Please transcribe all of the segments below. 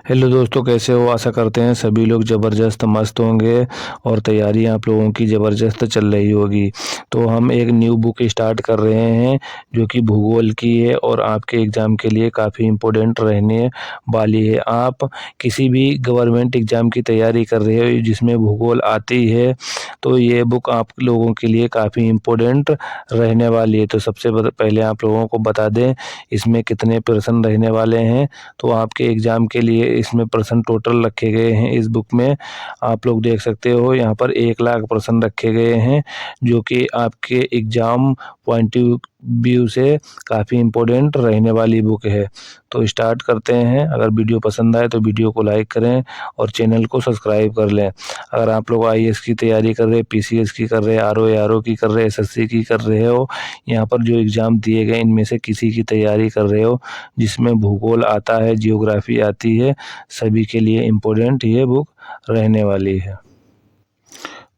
Hello दोस्तों, कैसे हो? आशा करते हैं सभी लोग ज़बरदस्त मस्त होंगे और तैयारी आप लोगों की ज़बरदस्त चल रही होगी। तो हम एक न्यू बुक स्टार्ट कर रहे हैं जो कि भूगोल की है और आपके एग्ज़ाम के लिए काफ़ी इम्पोर्टेंट रहने वाली है। आप किसी भी गवर्नमेंट एग्ज़ाम की तैयारी कर रहे हो जिसमें भूगोल आती है, तो ये बुक आप लोगों के लिए काफ़ी इम्पोर्टेंट रहने वाली है। तो सबसे पहले आप लोगों को बता दें इसमें कितने प्रश्न रहने वाले हैं। तो आपके एग्ज़ाम के लिए इसमें प्रश्न टोटल रखे गए हैं। इस बुक में आप लोग देख सकते हो, यहाँ पर 1 लाख प्रश्न रखे गए हैं जो कि आपके एग्ज़ाम पॉइंट ऑफ व्यू से काफ़ी इम्पोर्टेंट रहने वाली बुक है। तो स्टार्ट करते हैं। अगर वीडियो पसंद आए तो वीडियो को लाइक करें और चैनल को सब्सक्राइब कर लें। अगर आप लोग आईएएस की तैयारी कर रहे हैं, पीसीएस की कर रहे हैं, आरओ की कर रहे हैं, एसएससी की कर रहे हो, यहाँ पर जो एग्ज़ाम दिए गए इनमें से किसी की तैयारी कर रहे हो जिसमें भूगोल आता है, जियोग्राफी आती है, सभी के लिए इम्पोर्टेंट ये बुक रहने वाली है।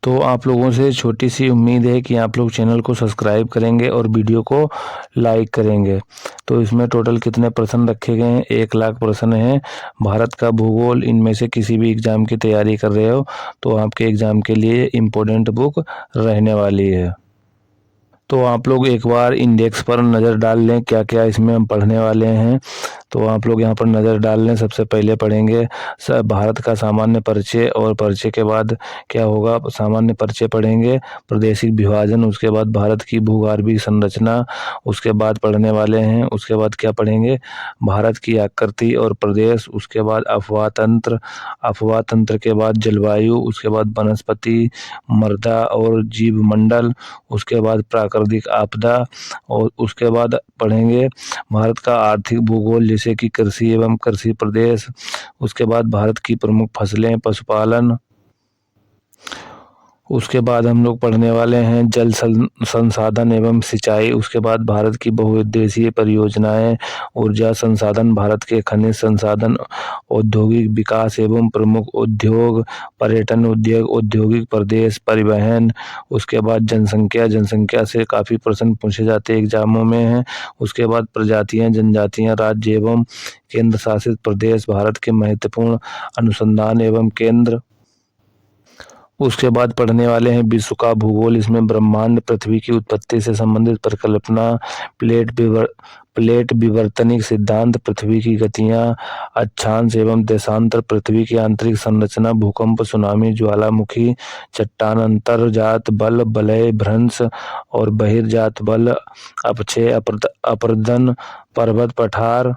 तो आप लोगों से छोटी सी उम्मीद है कि आप लोग चैनल को सब्सक्राइब करेंगे और वीडियो को लाइक करेंगे। तो इसमें टोटल कितने प्रश्न रखे गए हैं? 1 लाख प्रश्न हैं। भारत का भूगोल, इनमें से किसी भी एग्ज़ाम की तैयारी कर रहे हो तो आपके एग्ज़ाम के लिए इम्पोर्टेंट बुक रहने वाली है। तो आप लोग एक बार इंडेक्स पर नज़र डाल लें क्या क्या इसमें हम पढ़ने वाले हैं। तो आप लोग यहाँ पर नज़र डाल लें। सबसे पहले पढ़ेंगे भारत का सामान्य परिचय, और परिचय के बाद क्या होगा, सामान्य परिचय पढ़ेंगे, प्रादेशिक विभाजन, उसके बाद भारत की भूगर्भीय संरचना, उसके बाद पढ़ने वाले हैं। उसके बाद क्या पढ़ेंगे, भारत की आकृति और प्रदेश, उसके बाद अफवाह तंत्र, अफवाह तंत्र के बाद जलवायु, उसके बाद वनस्पति, मृदा और जीव मंडल, उसके बाद प्राकृतिक आपदा, और उसके बाद पढ़ेंगे भारत का आर्थिक भूगोल जैसे कि कृषि एवं कृषि प्रदेश, उसके बाद भारत की प्रमुख फसलें, पशुपालन, उसके बाद हम लोग पढ़ने वाले हैं जल संसाधन एवं सिंचाई, उसके बाद भारत की बहुउद्देशीय परियोजनाएं, ऊर्जा संसाधन, भारत के खनिज संसाधन, औद्योगिक विकास एवं प्रमुख उद्योग, पर्यटन उद्योग, औद्योगिक प्रदेश, परिवहन, उसके बाद जनसंख्या, जनसंख्या से काफ़ी प्रश्न पूछे जाते हैं एग्जामों में हैं। उसके बाद प्रजातियां, जनजातियां, राज्य एवं केंद्र शासित प्रदेश, भारत के महत्वपूर्ण अनुसंधान एवं केंद्र। उसके बाद पढ़ने वाले हैं विश्व का भूगोल, इसमें ब्रह्मांड, पृथ्वी की उत्पत्ति से संबंधित परिकल्पना, प्लेट विवर्तनिक सिद्धांत, पृथ्वी की गतियां, अक्षांश एवं देशांतर, पृथ्वी की आंतरिक संरचना, भूकंप, सुनामी, ज्वालामुखी, चट्टान, अंतर्जात बल, वलय, भ्रंश और बहिर्जात बल, अपक्षय, अपरदन, पर्वत पठार।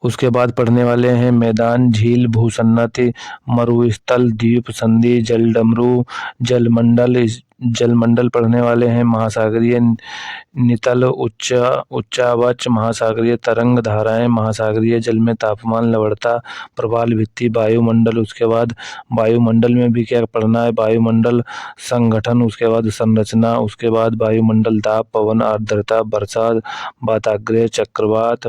उसके बाद पढ़ने वाले हैं मैदान, झील, भूसन्नति, मरुस्थल, द्वीप संधि, जलडमरू, जलमंडल। इस जलमंडल पढ़ने वाले हैं महासागरीय नितल, उच्चावच, महासागरीय तरंग धाराएं, महासागरीय जल में तापमान, लवणता, प्रवाल भित्ति, वायुमंडल। उसके बाद वायुमंडल में भी क्या पढ़ना है, वायुमंडल संगठन, उसके बाद संरचना, उसके बाद वायुमंडल दाब, पवन, आर्द्रता, बरसात, वाताग्रह, चक्रवात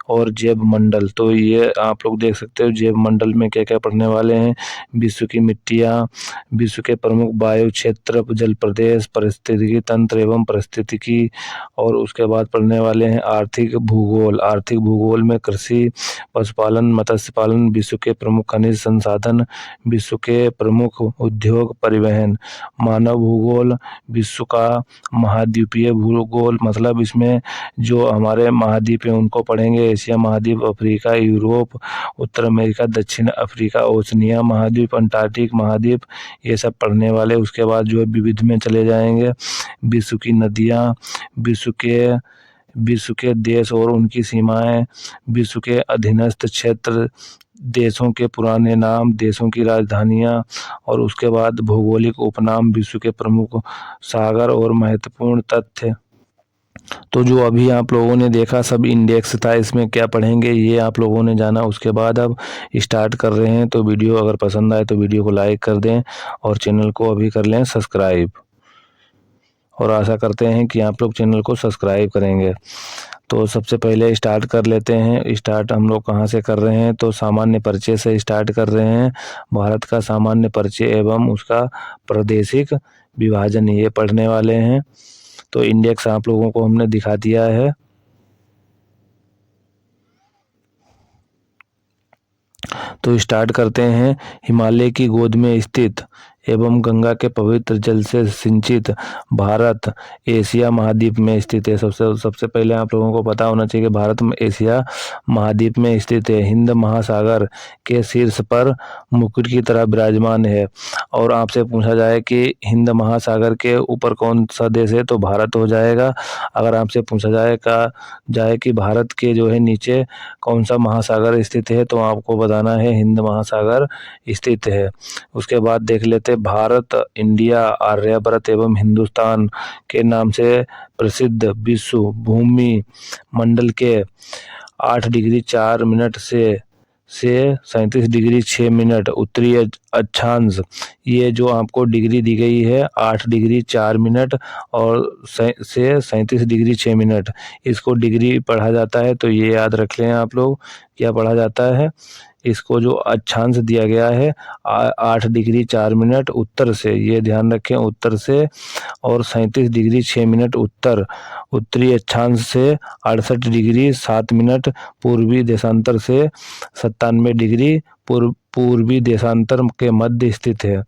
और जैव मंडल। तो ये आप लोग देख सकते हो जैव मंडल में क्या क्या पढ़ने वाले हैं, विश्व की मिट्टियाँ, विश्व के प्रमुख वायु क्षेत्र, जल प्रदेश, पारिस्थितिकी तंत्र एवं पारिस्थितिकी। और उसके बाद पढ़ने वाले हैं आर्थिक भूगोल, आर्थिक भूगोल में कृषि, पशुपालन, मत्स्य पालन, विश्व के प्रमुख खनिज संसाधन, विश्व के प्रमुख उद्योग, परिवहन। मानव भूगोल, विश्व का महाद्वीपीय भूगोल, मतलब इसमें जो हमारे महाद्वीप हैं उनको पढ़ेंगे, एशिया महाद्वीप, अफ्रीका, यूरोप, उत्तर अमेरिका, दक्षिण अफ्रीका, ओशनिया महाद्वीप, अंटार्कटिक महाद्वीप, ये सब पढ़ने वाले। उसके बाद जो है विविध में चले जाएंगे, विश्व की नदियाँ, विश्व के देश और उनकी सीमाएं, विश्व के अधीनस्थ क्षेत्र, देशों के पुराने नाम, देशों की राजधानियां। और उसके बाद भौगोलिक उपनाम, विश्व के प्रमुख सागर और महत्वपूर्ण तथ्य। तो जो अभी आप लोगों ने देखा सब इंडेक्स था, इसमें क्या पढ़ेंगे ये आप लोगों ने जाना। उसके बाद अब स्टार्ट कर रहे हैं। तो वीडियो अगर पसंद आए तो वीडियो को लाइक कर दें और चैनल को अभी कर लें सब्सक्राइब, और आशा करते हैं कि आप लोग चैनल को सब्सक्राइब करेंगे। तो सबसे पहले स्टार्ट कर लेते हैं। स्टार्ट हम लोग कहाँ से कर रहे हैं, तो सामान्य परिचय से स्टार्ट कर रहे हैं। भारत का सामान्य परिचय एवं उसका प्रादेशिक विभाजन ये पढ़ने वाले हैं। तो इंडेक्स आप लोगों को हमने दिखा दिया है। तो स्टार्ट करते हैं। हिमालय की गोद में स्थित एवं गंगा के पवित्र जल से सिंचित भारत एशिया महाद्वीप में स्थित है। सबसे पहले आप लोगों को पता होना चाहिए कि भारत में एशिया महाद्वीप में स्थित है। हिंद महासागर के शीर्ष पर मुकुट की तरह विराजमान है। और आपसे पूछा जाए कि हिंद महासागर के ऊपर कौन सा देश है, तो भारत हो जाएगा। अगर आपसे पूछा जाए कि भारत के जो है नीचे कौन सा महासागर स्थित है, तो आपको बताना है हिंद महासागर स्थित है। उसके बाद देख लेते भारत, इंडिया, आर्यभट्ट एवं हिंदुस्तान के नाम से प्रसिद्ध विश्व भूमि मंडल के 8 डिग्री 4 मिनट से 37 डिग्री 6 मिनट उत्तरी अक्षांश, ये जो आपको डिग्री दी गई है 8 डिग्री 4 मिनट और से 37 डिग्री 6 मिनट, इसको डिग्री पढ़ा जाता है। तो ये याद रख लें आप लोग, क्या पढ़ा जाता है। इसको जो अक्षांश दिया गया है 8 डिग्री 4 मिनट उत्तर से, ये ध्यान रखें उत्तर से, और 37 डिग्री 6 मिनट उत्तरी अक्षांश से 68 डिग्री 7 मिनट पूर्वी देशांतर से 97 डिग्री पूर्वी देशांतर के मध्य स्थित है।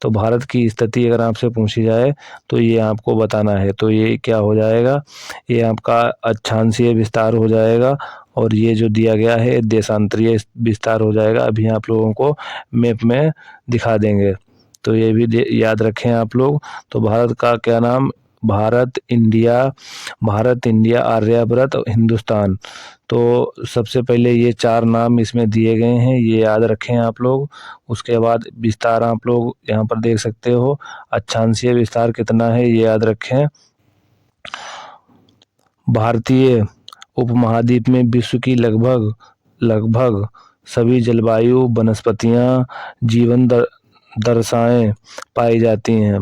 तो भारत की स्थिति अगर आपसे पूछी जाए तो ये आपको बताना है। तो ये क्या हो जाएगा, ये आपका अक्षांशीय विस्तार हो जाएगा और ये जो दिया गया है देशांतरीय विस्तार हो जाएगा। अभी आप लोगों को मैप में दिखा देंगे, तो ये भी याद रखें आप लोग। तो भारत का क्या नाम, भारत, इंडिया, आर्यभट्ट, हिंदुस्तान। तो सबसे पहले ये 4 नाम इसमें दिए गए हैं, ये याद रखें आप लोग। उसके बाद विस्तार आप लोग यहाँ पर देख सकते हो, अक्षांशीय विस्तार कितना है ये याद रखें। भारतीय उपमहाद्वीप में विश्व की लगभग सभी जलवायु, वनस्पतियां, जीवन दशाएं पाई जाती हैं।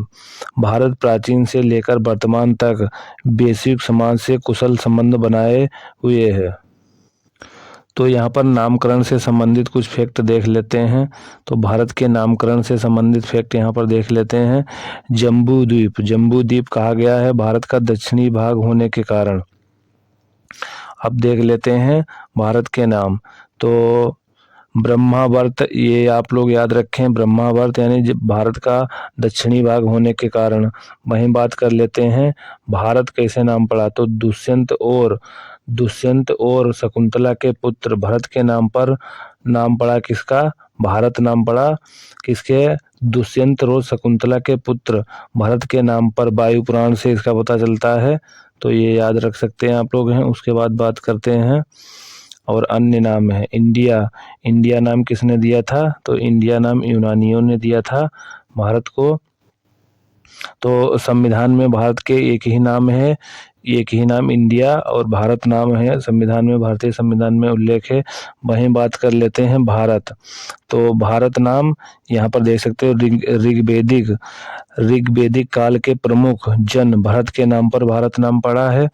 भारत प्राचीन से लेकर वर्तमान तक वैश्विक समाज से कुशल संबंध बनाए हुए है। तो यहाँ पर नामकरण से संबंधित कुछ फैक्ट देख लेते हैं। तो भारत के नामकरण से संबंधित फैक्ट यहाँ पर देख लेते हैं। जम्बू द्वीप कहा गया है भारत का दक्षिणी भाग होने के कारण। अब देख लेते हैं भारत के नाम। तो ब्रह्मावर्त, ये आप लोग याद रखें, ब्रह्मावर्त यानी भारत का दक्षिणी भाग होने के कारण। वहीं बात कर लेते हैं भारत कैसे नाम पड़ा। तो दुष्यंत और शकुंतला के पुत्र भरत के नाम पर नाम पड़ा किसका, भारत नाम पड़ा किसके, दुष्यंत और शकुंतला के पुत्र भरत के नाम पर। वायु पुराण से इसका पता चलता है, तो ये याद रख सकते हैं आप लोग हैं। उसके बाद बात करते हैं और अन्य नाम है। इंडिया नाम किसने दिया था, तो इंडिया नाम यूनानियों ने दिया था भारत को। तो संविधान में भारत के एक ही नाम है, एक ही नाम इंडिया और भारत नाम है संविधान में, भारतीय संविधान में उल्लेख है। वहीं बात कर लेते हैं भारत। तो भारत नाम यहाँ पर देख सकते हो ऋग्वेदिक काल के प्रमुख जन भरत के नाम पर भारत नाम पड़ा है।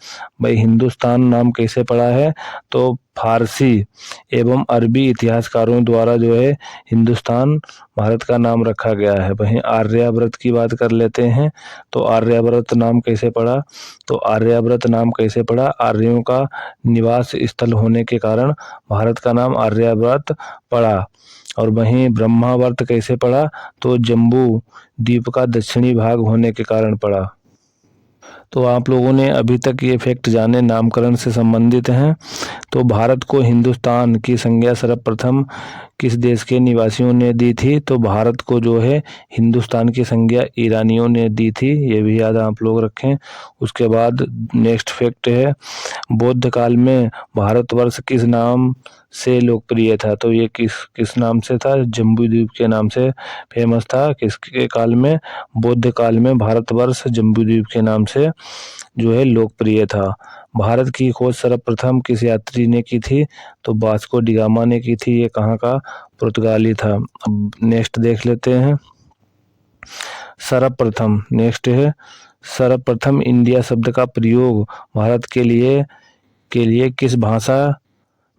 भाई हिंदुस्तान नाम कैसे पड़ा है, तो फारसी एवं अरबी इतिहासकारों द्वारा जो है हिंदुस्तान भारत का नाम रखा गया है। वहीं आर्यभट्ट की बात कर लेते हैं। तो आर्यभट्ट नाम कैसे पड़ा, तो आर्यभट्ट नाम कैसे पड़ा, आर्यों का निवास स्थल होने के कारण भारत का नाम आर्यभट्ट पड़ा। और वहीं ब्रह्मावर्त कैसे पड़ा, तो जम्बू द्वीप का दक्षिणी भाग होने के कारण पड़ा। तो आप लोगों ने अभी तक ये फैक्ट जाने नामकरण से संबंधित हैं। तो भारत को हिंदुस्तान की संज्ञा सर्वप्रथम किस देश के निवासियों ने दी थी, तो भारत को जो है हिंदुस्तान की संज्ञा ईरानियों ने दी थी, ये भी याद आप लोग रखें। उसके बाद नेक्स्ट फैक्ट है, बौद्ध काल में भारतवर्ष किस नाम से लोकप्रिय था, तो ये किस नाम से था, जम्बूद्वीप के नाम से फेमस था। किसके काल में, बौद्ध काल में भारतवर्ष जम्बूद्वीप के नाम से जो है लोकप्रिय था। भारत की खोज सर्वप्रथम किस यात्री ने की थी, तो वास्को डी गामा ने की थी। ये कहाँ का, पुर्तगाली था। अब नेक्स्ट देख लेते हैं सर्वप्रथम। नेक्स्ट है सर्वप्रथम इंडिया शब्द का प्रयोग भारत के लिए किस भाषा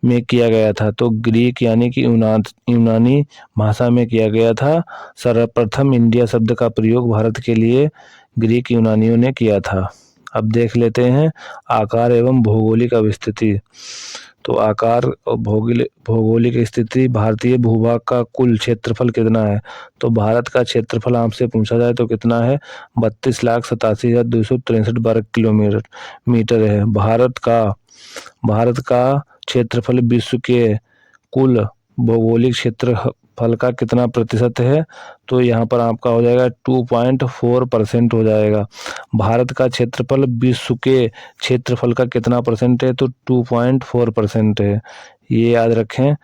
में किया गया था, तो ग्रीक यानी कि यूनानी भाषा में किया गया था। सर्वप्रथम इंडिया शब्द का प्रयोग भारत के लिए ग्रीक यूनानियों ने किया था। अब देख लेते हैं आकार एवं भौगोलिक अवस्थिति। तो आकार और भौगोलिक स्थिति, भारतीय भूभाग का कुल क्षेत्रफल कितना है? तो भारत का क्षेत्रफल आपसे पूछा जाए तो कितना है? 32,87,263 वर्ग किलोमीटर है। भारत का क्षेत्रफल विश्व के कुल भौगोलिक क्षेत्रफल का कितना प्रतिशत है? तो यहाँ पर आपका हो जाएगा 2.4% हो जाएगा। भारत का क्षेत्रफल विश्व के क्षेत्रफल का कितना परसेंट है? तो 2.4% है, ये याद रखें।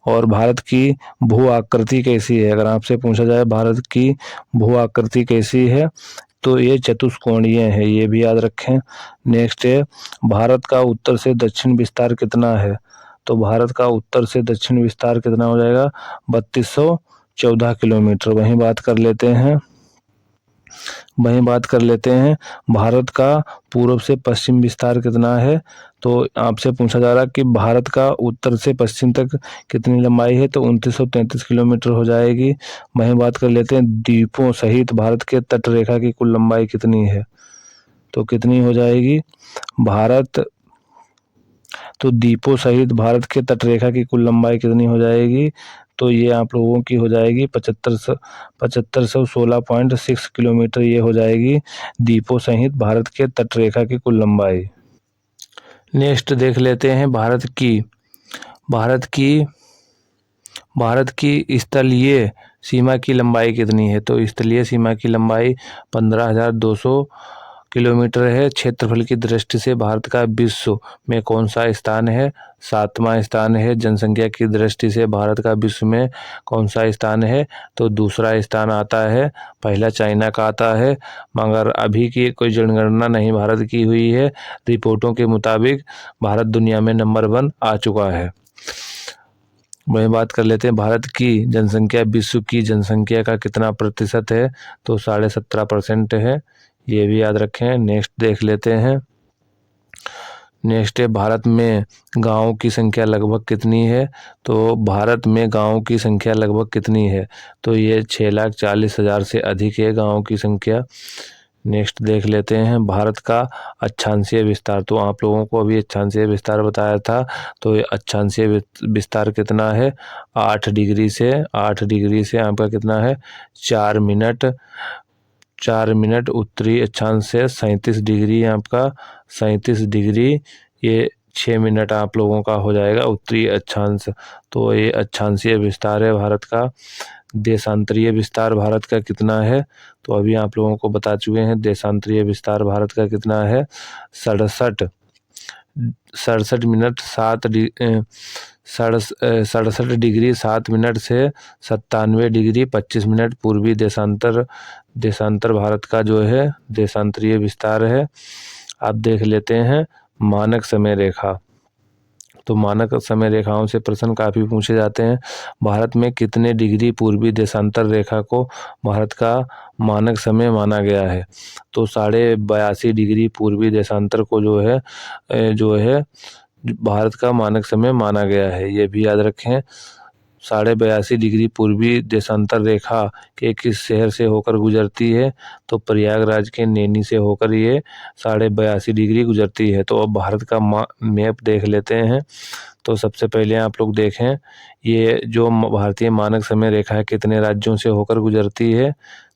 और भारत की भू आकृति कैसी है? अगर आपसे पूछा जाए भारत की भू आकृति कैसी है, तो ये चतुष्कोणीय है, ये भी याद रखें। नेक्स्ट है, भारत का उत्तर से दक्षिण विस्तार कितना है? तो भारत का उत्तर से दक्षिण विस्तार कितना हो जाएगा? 3214 किलोमीटर। वहीं बात कर लेते हैं भारत का पूर्व से पश्चिम विस्तार कितना है? तो आपसे पूछा जा रहा है कि भारत का उत्तर से पश्चिम तक कितनी लंबाई है? तो 2933 किलोमीटर हो जाएगी। वहीं बात कर लेते हैं द्वीपों सहित भारत के तट रेखा की कुल लंबाई कितनी है? तो कितनी हो जाएगी? द्वीपों सहित भारत के तट रेखा की कुल लंबाई कितनी हो जाएगी? तो ये आप लोगों की हो जाएगी 7516.6 किलोमीटर, ये हो जाएगी द्वीपों सहित भारत के तट रेखा की कुल लंबाई। नेक्स्ट देख लेते हैं भारत की स्थलीय सीमा की लंबाई कितनी है? तो स्थलीय सीमा की लंबाई 15,200 किलोमीटर है। क्षेत्रफल की दृष्टि से भारत का विश्व में कौन सा स्थान है? 7वां स्थान है। जनसंख्या की दृष्टि से भारत का विश्व में कौन सा स्थान है? तो दूसरा स्थान आता है। पहला चाइना का आता है, मगर अभी की कोई जनगणना नहीं भारत की हुई है। रिपोर्टों के मुताबिक भारत दुनिया में नंबर 1 आ चुका है। वही बात कर लेते हैं, भारत की जनसंख्या विश्व की जनसंख्या का कितना प्रतिशत है? तो 17.5% है, ये भी याद रखें। नेक्स्ट देख लेते हैं। नेक्स्ट है, भारत में गांवों की संख्या लगभग कितनी है? तो भारत में गांवों की संख्या लगभग कितनी है? तो ये 6,40,000 से अधिक है गांवों की संख्या। नेक्स्ट देख लेते हैं, भारत का अक्षांशीय विस्तार। तो आप लोगों को अभी अक्षांशीय विस्तार बताया था, तो ये अक्षांशीय विस्तार कितना है? 8 डिग्री से आपका कितना है? 4 मिनट। उत्तरी अक्षांश से 37 डिग्री, आपका 37 डिग्री, ये 6 मिनट आप लोगों का हो जाएगा उत्तरी अक्षांश। तो ये अक्षांशीय विस्तार है भारत का। देशांतरीय विस्तार भारत का कितना है? तो अभी आप लोगों को बता चुके हैं देशांतरीय विस्तार भारत का कितना है। 67 डिग्री 7 मिनट से 97 डिग्री 25 मिनट पूर्वी देशांतर भारत का जो है देशांतरीय विस्तार है। आप देख लेते हैं मानक समय रेखा। तो मानक समय रेखाओं से प्रश्न काफ़ी पूछे जाते हैं। भारत में कितने डिग्री पूर्वी देशांतर रेखा को भारत का मानक समय माना गया है? तो 82.5 डिग्री पूर्वी देशांतर को जो है भारत का मानक समय माना गया है, ये भी याद रखें। 82.5 डिग्री पूर्वी देशांतर रेखा के किस शहर से होकर गुजरती है? तो प्रयागराज के नैनी से होकर ये 82.5 डिग्री गुजरती है। तो अब भारत का मैप देख लेते हैं। तो सबसे पहले आप लोग देखें, ये जो भारतीय मानक समय रेखा है कितने राज्यों से होकर गुजरती है?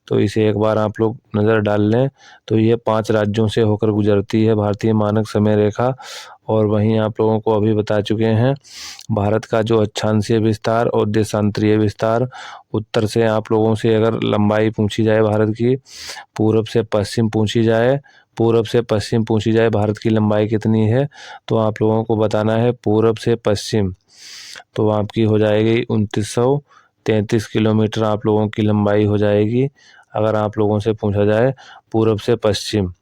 तो इसे एक बार आप लोग नज़र डाल लें। तो ये 5 राज्यों से होकर गुजरती है भारतीय मानक समय रेखा। और वहीं आप लोगों को अभी बता चुके हैं भारत का जो अक्षांशीय विस्तार और देशांतरीय विस्तार। उत्तर से आप लोगों से अगर लंबाई पूछी जाए भारत की, पूरब से पश्चिम पूछी जाए भारत की लंबाई कितनी है? तो आप लोगों को बताना है पूरब से पश्चिम, तो आपकी हो जाएगी 2933 किलोमीटर आप लोगों की लंबाई हो जाएगी। अगर आप लोगों से पूछा जाए पूरब से पश्चिम।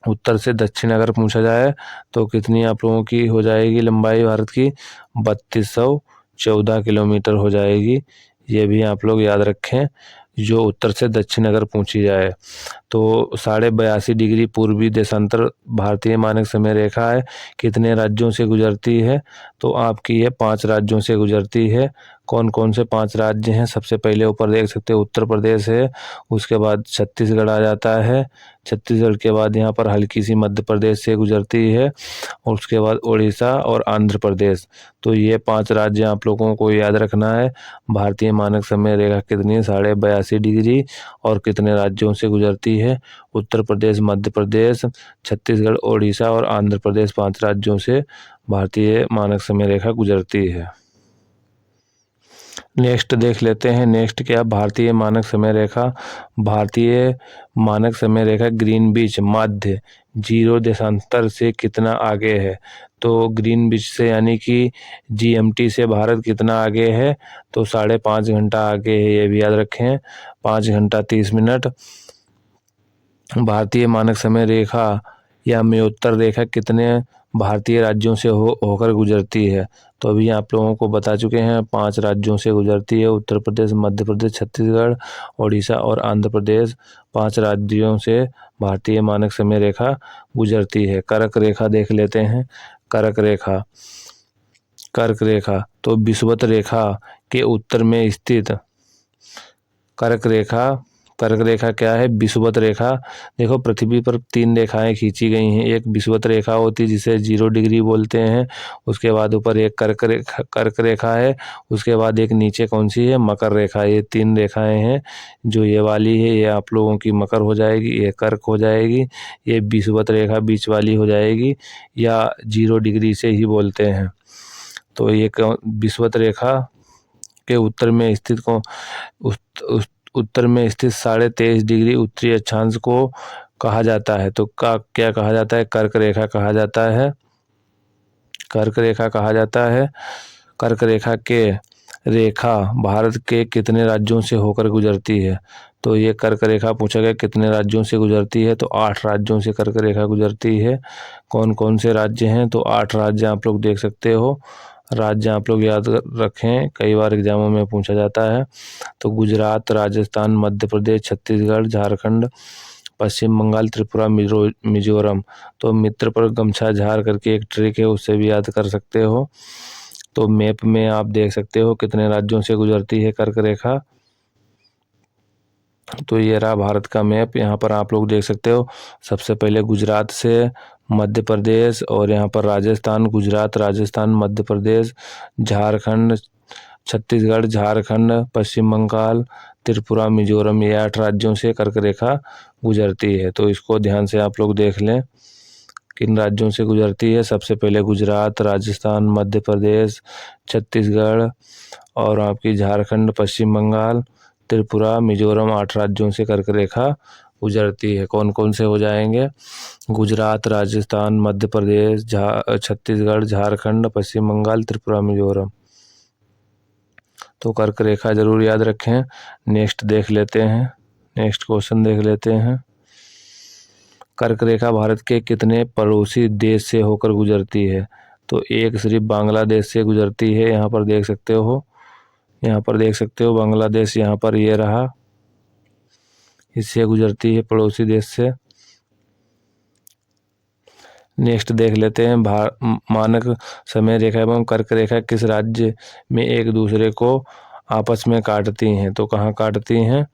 उत्तर से दक्षिण अगर पूछा जाए तो कितनी आप लोगों की हो जाएगी लंबाई भारत की? 3214 किलोमीटर हो जाएगी, ये भी आप लोग याद रखें। जो उत्तर से दक्षिण अगर पूछी जाए तो 82.5 डिग्री पूर्वी देशांतर भारतीय मानक समय रेखा है, कितने राज्यों से गुजरती है? तो आपकी ये 5 राज्यों से गुजरती है। कौन कौन से 5 राज्य हैं। सबसे पहले ऊपर देख सकते हो उत्तर प्रदेश है, उसके बाद छत्तीसगढ़ आ जाता है, छत्तीसगढ़ के बाद यहाँ पर हल्की सी मध्य प्रदेश से गुजरती है और उसके बाद उड़ीसा और आंध्र प्रदेश। तो ये 5 राज्य आप लोगों को याद रखना है। भारतीय मानक समय रेखा कितनी है, 82.5 डिग्री, और कितने राज्यों से गुजरती है, उत्तर प्रदेश, मध्य प्रदेश, छत्तीसगढ़, उड़ीसा और आंध्र प्रदेश, 5 राज्यों से भारतीय मानक समय रेखा गुजरती है। नेक्स्ट देख लेते हैं। नेक्स्ट क्या, भारतीय मानक समय रेखा। भारतीय मानक समय रेखा ग्रीनविच मध्य 0 देशांतर से कितना आगे है। तो ग्रीनविच से यानी कि GMT से भारत कितना आगे है, तो 5.5 घंटा आगे है, ये भी याद रखें, 5 घंटा 30 मिनट। भारतीय मानक समय रेखा या मयोत्तर रेखा कितने भारतीय राज्यों से होकर गुजरती है। तो अभी आप लोगों को बता चुके हैं, 5 राज्यों से गुजरती है, उत्तर प्रदेश, मध्य प्रदेश, छत्तीसगढ़, उड़ीसा और आंध्र प्रदेश, 5 राज्यों से भारतीय मानक समय रेखा गुजरती है। कर्क रेखा देख लेते हैं। कर्क रेखा, कर्क रेखा तो विषुवत रेखा के उत्तर में स्थित कर्क रेखा। कर्क रेखा क्या है, विषुवत रेखा। देखो पृथ्वी पर 3 रेखाएं खींची गई हैं। एक विषुवत रेखा होती है जिसे 0 डिग्री बोलते हैं, उसके बाद ऊपर एक कर्क रेखा है, उसके बाद एक नीचे कौन सी है, मकर रेखा। ये 3 रेखाएं हैं। जो ये वाली है ये आप लोगों की मकर हो जाएगी, ये कर्क हो जाएगी, ये विषुवत रेखा बीच वाली हो जाएगी, या 0 डिग्री से ही बोलते हैं। तो ये विषुवत रेखा के उत्तर में स्थित उत्तर में स्थित 23.5 डिग्री उत्तरी अक्षांश को कहा जाता है। तो क्या कहा जाता है, कर्क रेखा कहा जाता है। कर्क रेखा कहा जाता है। कर्क रेखा के रेखा भारत के कितने राज्यों से होकर गुजरती है। तो ये कर्क रेखा पूछा गया कितने राज्यों से गुजरती है, तो 8 राज्यों से कर्क रेखा गुजरती है। कौन कौन से राज्य हैं, तो 8 राज्य आप लोग देख सकते हो। राज्य आप लोग याद रखें, कई बार एग्जामों में पूछा जाता है। तो गुजरात, राजस्थान, मध्य प्रदेश, छत्तीसगढ़, झारखंड, पश्चिम बंगाल, त्रिपुरा, मिजोरम। तो मित्र पर गमछा झार करके एक ट्रिक है, उससे भी याद कर सकते हो। तो मैप में आप देख सकते हो कितने राज्यों से गुजरती है कर्क रेखा। तो ये रहा भारत का मैप, यहाँ पर आप लोग देख सकते हो। सबसे पहले गुजरात से मध्य प्रदेश, और यहाँ पर राजस्थान, गुजरात, राजस्थान, मध्य प्रदेश, झारखंड, छत्तीसगढ़, झारखंड, पश्चिम बंगाल, त्रिपुरा, मिजोरम, ये 8 राज्यों से कर्क रेखा गुजरती है। तो इसको ध्यान से आप लोग देख लें किन राज्यों से गुजरती है। सबसे पहले गुजरात, राजस्थान, मध्य प्रदेश, छत्तीसगढ़ और आपकी झारखंड, पश्चिम बंगाल, त्रिपुरा, मिजोरम, 8 राज्यों से कर्क रेखा गुजरती है। कौन कौन से हो जाएंगे, गुजरात, राजस्थान, मध्य प्रदेश, छत्तीसगढ़, झारखंड, पश्चिम बंगाल, त्रिपुरा, मिजोरम। तो कर्क रेखा जरूर याद रखें। नेक्स्ट देख लेते हैं। नेक्स्ट क्वेश्चन देख लेते हैं। कर्क रेखा भारत के कितने पड़ोसी देश से होकर गुजरती है। तो एक सिर्फ बांग्लादेश से गुजरती है। यहाँ पर देख सकते हो, यहाँ पर देख सकते हो बांग्लादेश, यहाँ पर ये रहा, इससे गुजरती है पड़ोसी देश से। नेक्स्ट देख लेते हैं, मानक समय रेखा एवं कर्क रेखा किस राज्य में एक दूसरे को आपस में काटती हैं। तो कहाँ काटती हैं,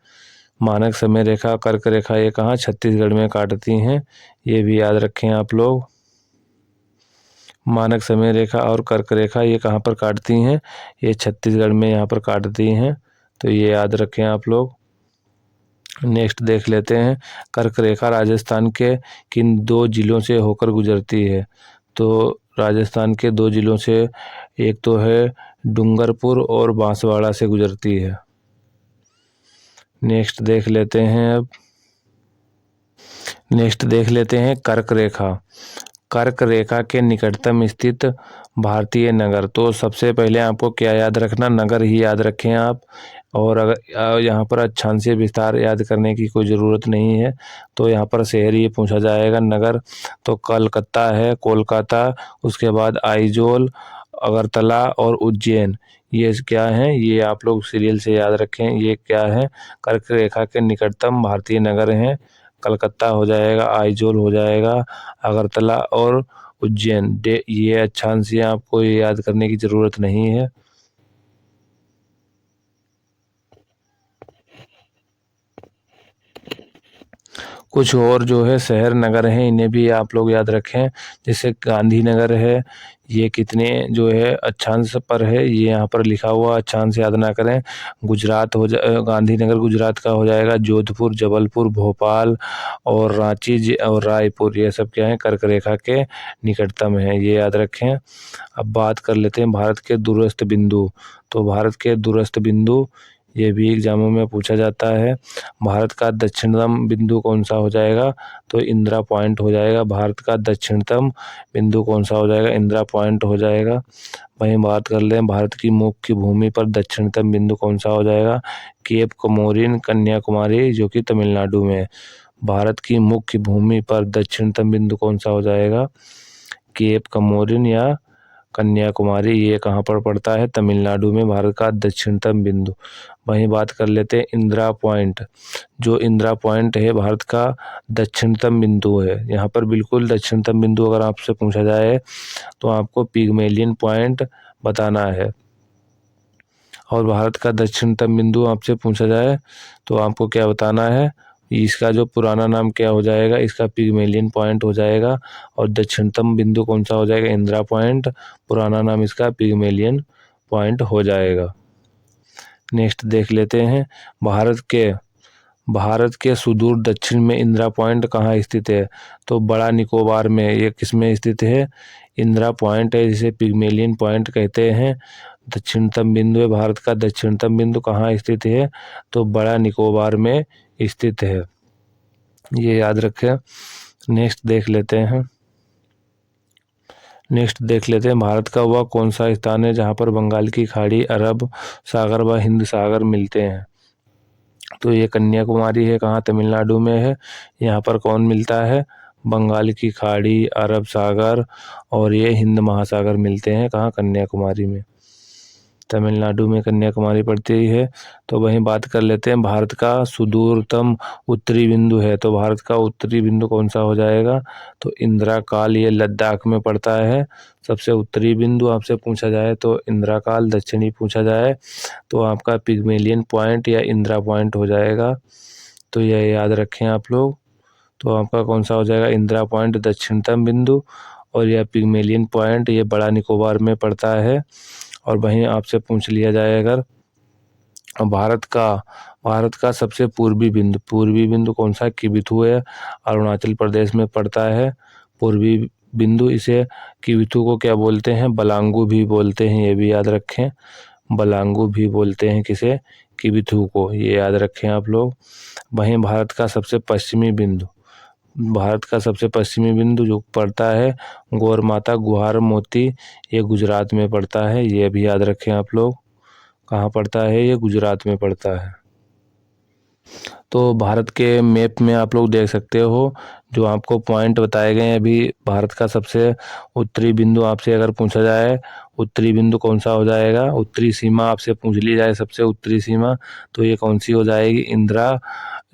मानक समय रेखा, कर्क रेखा, ये कहाँ, छत्तीसगढ़ में काटती हैं। ये भी याद रखें आप लोग। मानक समय रेखा और कर्क रेखा ये कहाँ पर काटती हैं, ये छत्तीसगढ़ में यहाँ पर काटती हैं। तो ये याद रखें आप लोग। नेक्स्ट देख लेते हैं, कर्क रेखा राजस्थान के किन 2 जिलों से होकर गुजरती है। तो राजस्थान के 2 जिलों से, एक तो है डूंगरपुर और बांसवाड़ा से गुजरती है। नेक्स्ट देख लेते हैं अब, नेक्स्ट देख लेते हैं कर्क रेखा। कर्क रेखा के निकटतम स्थित भारतीय नगर। तो सबसे पहले आपको क्या याद रखना, नगर ही याद रखें आप। और अगर यहाँ पर अक्षांशीय विस्तार याद करने की कोई ज़रूरत नहीं है, तो यहाँ पर शहर ही पूछा जाएगा। नगर तो कलकत्ता है, कोलकाता, उसके बाद आइजोल, अगरतला और उज्जैन। ये क्या हैं, ये आप लोग सीरियल से याद रखें। ये क्या है, कर्क रेखा के निकटतम भारतीय नगर हैं। कलकत्ता हो जाएगा, आइजोल हो जाएगा, अगरतला और उज्जैन। ये अक्षांश आपको याद करने की ज़रूरत नहीं है। कुछ और जो है शहर नगर हैं, इन्हें भी आप लोग याद रखें। जैसे गांधीनगर है, ये कितने जो है अक्षांश पर है, ये यहाँ पर लिखा हुआ, अक्षांश याद ना करें। गुजरात गांधीनगर गुजरात का हो जाएगा। जोधपुर, जबलपुर, भोपाल और रांची और रायपुर, ये सब क्या है, कर्क रेखा के निकटतम है, ये याद रखें। अब बात कर लेते हैं भारत के दूरस्थ बिंदु। तो भारत के दूरस्थ बिंदु, ये भी एग्जामों में पूछा जाता है। भारत का दक्षिणतम बिंदु कौन सा हो जाएगा? तो इंदिरा पॉइंट हो जाएगा। भारत का दक्षिणतम बिंदु कौन सा हो जाएगा? इंदिरा पॉइंट हो जाएगा। वहीं बात कर लें भारत की मुख्य भूमि पर दक्षिणतम बिंदु कौन सा हो जाएगा? केप कमोरिन, कन्याकुमारी, जो कि तमिलनाडु में। भारत की मुख्य भूमि पर दक्षिणतम बिंदु कौन सा हो जाएगा? केप कमोरिन या कन्याकुमारी, ये कहाँ पर पड़ता है? तमिलनाडु में, भारत का दक्षिणतम बिंदु। वहीं बात कर लेते हैं इंदिरा पॉइंट। जो इंदिरा पॉइंट है भारत का दक्षिणतम बिंदु है। यहाँ पर बिल्कुल दक्षिणतम बिंदु अगर आपसे पूछा जाए तो आपको पिग्मेलियन पॉइंट बताना है। और भारत का दक्षिणतम बिंदु आपसे पूछा जाए तो आपको क्या बताना है? इसका जो पुराना नाम क्या हो जाएगा? इसका पिग्मेलियन पॉइंट हो जाएगा। और दक्षिणतम बिंदु कौन सा हो जाएगा? इंदिरा पॉइंट। पुराना नाम इसका पिग्मेलियन पॉइंट हो जाएगा। नेक्स्ट देख लेते हैं भारत के सुदूर दक्षिण में इंदिरा पॉइंट कहाँ स्थित है? तो बड़ा निकोबार में। ये किस में स्थित है? इंदिरा पॉइंट है, जिसे पिग्मेलियन पॉइंट कहते हैं। दक्षिणतम बिंदु है भारत का। दक्षिणतम बिंदु कहाँ स्थित है? तो बड़ा निकोबार में स्थित है, ये याद रखें। नेक्स्ट देख लेते हैं भारत का वह कौन सा स्थान है जहाँ पर बंगाल की खाड़ी, अरब सागर व हिंद सागर मिलते हैं? तो ये कन्याकुमारी है। कहाँ? तमिलनाडु में है। यहाँ पर कौन मिलता है? बंगाल की खाड़ी, अरब सागर और ये हिंद महासागर मिलते हैं। कहाँ? कन्याकुमारी में। तमिलनाडु में कन्याकुमारी पड़ती है। तो वहीं बात कर लेते हैं भारत का सुदूरतम उत्तरी बिंदु है। तो भारत का उत्तरी बिंदु कौन सा हो जाएगा? तो इंदिरा काल, ये लद्दाख में पड़ता है। सबसे उत्तरी बिंदु आपसे पूछा जाए तो इंदिरा काल, दक्षिणी पूछा जाए तो आपका पिग्मेलियन पॉइंट या इंदिरा पॉइंट हो जाएगा। तो यह याद रखें आप लोग। तो आपका कौन सा हो जाएगा? इंदिरा पॉइंट दक्षिणतम बिंदु, और यह पिग्मेलियन पॉइंट ये बड़ा निकोबार में पड़ता है। और वहीं आपसे पूछ लिया जाए अगर भारत का सबसे पूर्वी बिंदु कौन सा? किबिथु है, अरुणाचल प्रदेश में पड़ता है। पूर्वी बिंदु, इसे किबिथु को क्या बोलते हैं? बलांगू भी बोलते हैं, ये भी याद रखें। बलांगू भी बोलते हैं किसे? किबिथु को, ये याद रखें आप लोग। वहीं भारत का सबसे पश्चिमी बिंदु जो पड़ता है गौर माता गुहार मोती, ये गुजरात में पड़ता है, ये भी याद रखें आप लोग। कहाँ पड़ता है? ये गुजरात में पड़ता है। तो भारत के मैप में आप लोग देख सकते हो जो आपको पॉइंट बताए गए हैं। अभी भारत का सबसे उत्तरी बिंदु आपसे अगर पूछा जाए, उत्तरी बिंदु कौन सा हो जाएगा? उत्तरी सीमा आपसे पूछ ली जाए, सबसे उत्तरी सीमा, तो ये कौन सी हो जाएगी? इंदिरा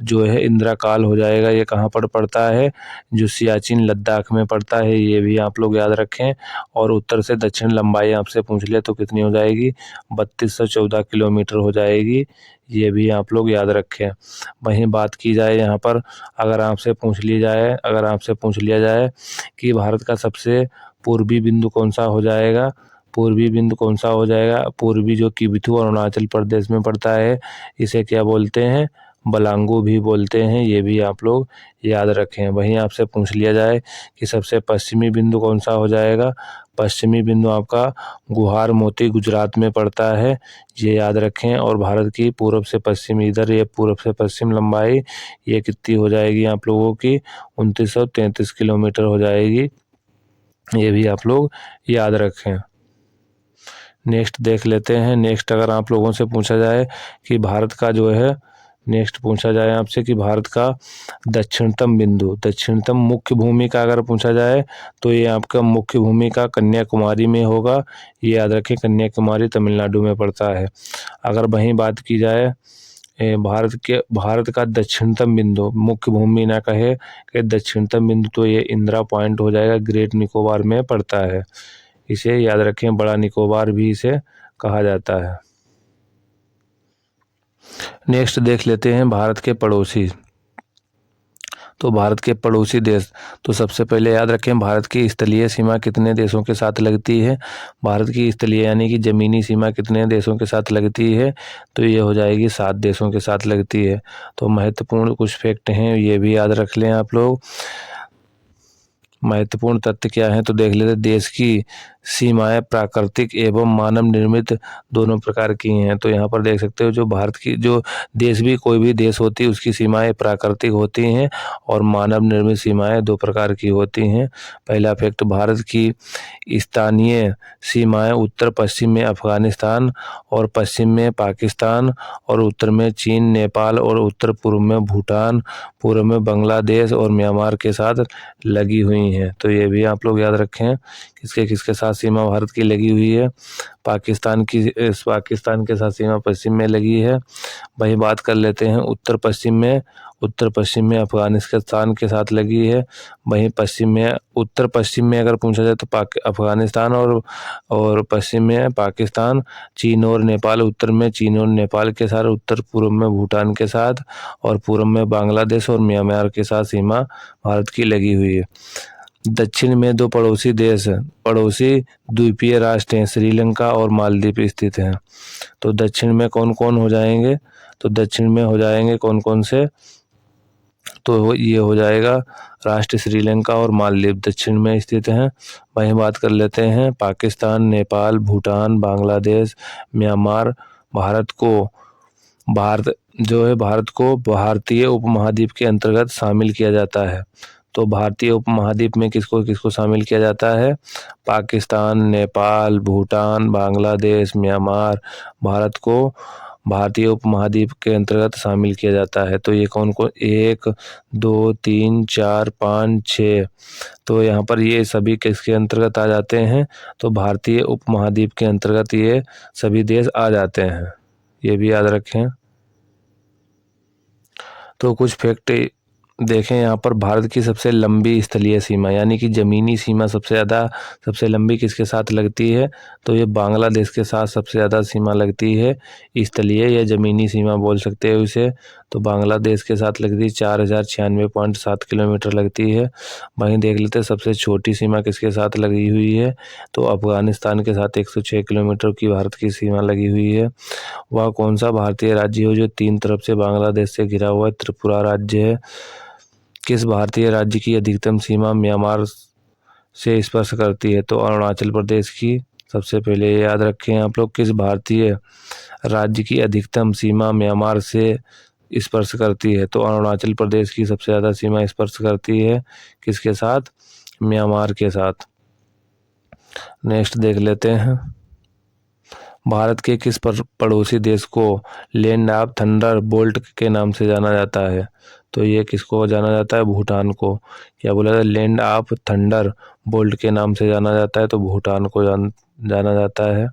जो है, इंदिरा काल हो जाएगा। ये कहाँ पर पड़ता है? जो सियाचिन लद्दाख में पड़ता है, ये भी आप लोग याद रखें। और उत्तर से दक्षिण लंबाई आपसे पूछ ले तो कितनी हो जाएगी? 3214 किलोमीटर हो जाएगी, ये भी आप लोग याद रखें। वहीं बात की जाए यहाँ पर, अगर आपसे पूछ लिया जाए कि भारत का सबसे पूर्वी बिंदु कौन सा हो जाएगा? पूर्वी जो किबिथु अरुणाचल प्रदेश में पड़ता है, इसे क्या बोलते हैं? बलांगू भी बोलते हैं, ये भी आप लोग याद रखें। वहीं आपसे पूछ लिया जाए कि सबसे पश्चिमी बिंदु कौन सा हो जाएगा? पश्चिमी बिंदु आपका गुहार मोती गुजरात में पड़ता है, ये याद रखें। और भारत की पूर्व से पश्चिम, इधर ये पूर्व से पश्चिम लंबाई ये कितनी हो जाएगी आप लोगों की? 2933 किलोमीटर हो जाएगी, ये भी आप लोग याद रखें। नेक्स्ट देख लेते हैं। नेक्स्ट अगर आप लोगों से पूछा जाए कि भारत का जो है, नेक्स्ट पूछा जाए आपसे कि भारत का दक्षिणतम मुख्य भूमि का अगर पूछा जाए तो ये आपका मुख्य भूमि का कन्याकुमारी में होगा, ये याद रखें। कन्याकुमारी तमिलनाडु में पड़ता है। अगर वहीं बात की जाए भारत का दक्षिणतम बिंदु, मुख्य भूमि ना कहे कि दक्षिणतम बिंदु, तो ये इंदिरा पॉइंट हो जाएगा, ग्रेट निकोबार में पड़ता है, इसे याद रखें। बड़ा निकोबार भी इसे कहा जाता है। नेक्स्ट देख लेते हैं भारत के पड़ोसी। तो भारत के पड़ोसी देश, तो सबसे पहले याद रखें भारत की स्थलीय सीमा कितने देशों के साथ लगती है। भारत की स्थलीय यानी कि ज़मीनी सीमा कितने देशों के साथ लगती है, तो ये हो जाएगी 7 देशों के साथ लगती है। तो महत्वपूर्ण कुछ फैक्ट हैं, ये भी याद रख लें आप लोग। महत्वपूर्ण तथ्य क्या है तो देख लेते। देश की सीमाएं प्राकृतिक एवं मानव निर्मित दोनों प्रकार की हैं। तो यहाँ पर देख सकते हो जो भारत की जो देश भी कोई भी देश होती है उसकी सीमाएं प्राकृतिक होती हैं और मानव निर्मित सीमाएं दो प्रकार की होती हैं। पहला फैक्ट, भारत की स्थानीय सीमाएं उत्तर पश्चिम में अफगानिस्तान और पश्चिम में पाकिस्तान और उत्तर में चीन नेपाल और उत्तर पूर्व में भूटान, पूर्व में बांग्लादेश और म्यांमार के साथ लगी हुई हैं। तो ये भी आप लोग याद रखें किसके किसके साथ सीमा भारत की लगी हुई है। पाकिस्तान के साथ सीमा पश्चिम में लगी है। वही बात कर लेते हैं उत्तर पश्चिम में अफगानिस्तान के साथ लगी है। वहीं उत्तर पश्चिम में अगर पूछा जाए तो अफगानिस्तान और पश्चिम में पाकिस्तान, चीन और नेपाल, उत्तर में चीन और नेपाल के साथ, उत्तर पूर्व में भूटान के साथ और पूर्व में बांग्लादेश और म्यांमार के साथ सीमा भारत की लगी हुई है। दक्षिण में दो पड़ोसी द्वीपीय राष्ट्र हैं, श्रीलंका और मालदीव स्थित हैं। तो दक्षिण में कौन कौन हो जाएंगे, तो दक्षिण में हो जाएंगे कौन कौन से, तो ये हो जाएगा राष्ट्र श्रीलंका और मालदीव दक्षिण में स्थित हैं। वहीं बात कर लेते हैं पाकिस्तान, नेपाल, भूटान, बांग्लादेश, म्यांमार। भारत को भारतीय उपमहाद्वीप के अंतर्गत शामिल किया जाता है। तो भारतीय उपमहाद्वीप में किसको किसको शामिल किया जाता है, पाकिस्तान, नेपाल, भूटान, बांग्लादेश, म्यांमार, भारत को भारतीय उपमहाद्वीप के अंतर्गत शामिल किया जाता है। तो ये कौन कौन, 1 2 3 4 5 6, तो यहाँ पर ये सभी किसके अंतर्गत आ जाते हैं, तो भारतीय उपमहाद्वीप के अंतर्गत ये सभी देश आ जाते हैं, ये भी याद रखें। तो कुछ फैक्ट देखें यहाँ पर, भारत की सबसे लंबी स्थलीय सीमा यानी कि ज़मीनी सीमा सबसे लंबी किसके साथ लगती है, तो ये बांग्लादेश के साथ सबसे ज़्यादा सीमा लगती है। स्थलीय या ज़मीनी सीमा बोल सकते हो इसे। तो बांग्लादेश के साथ लगती है 4096.7 किलोमीटर लगती है। वहीं देख लेते हैं सबसे छोटी सीमा किसके साथ लगी हुई है, तो अफगानिस्तान के साथ 106 किलोमीटर की भारत की सीमा लगी हुई है। वह कौन सा भारतीय राज्य हो जो 3 तरफ से बांग्लादेश से घिरा हुआ है, त्रिपुरा राज्य है। किस भारतीय राज्य की अधिकतम सीमा म्यांमार से स्पर्श करती है, तो अरुणाचल प्रदेश की। सबसे पहले याद रखें आप लोग, किस भारतीय राज्य की अधिकतम सीमा म्यांमार से स्पर्श करती है, तो अरुणाचल प्रदेश की सबसे ज़्यादा सीमा स्पर्श करती है किसके साथ, म्यांमार के साथ। नेक्स्ट देख लेते हैं, भारत के किस पड़ोसी देश को लैंड ऑफ थंडर बोल्ट के नाम से जाना जाता है, तो ये किसको जाना जाता है, भूटान को। क्या बोला था, लैंड ऑफ थंडर बोल्ट के नाम से जाना जाता है, तो भूटान को जाना जाता है।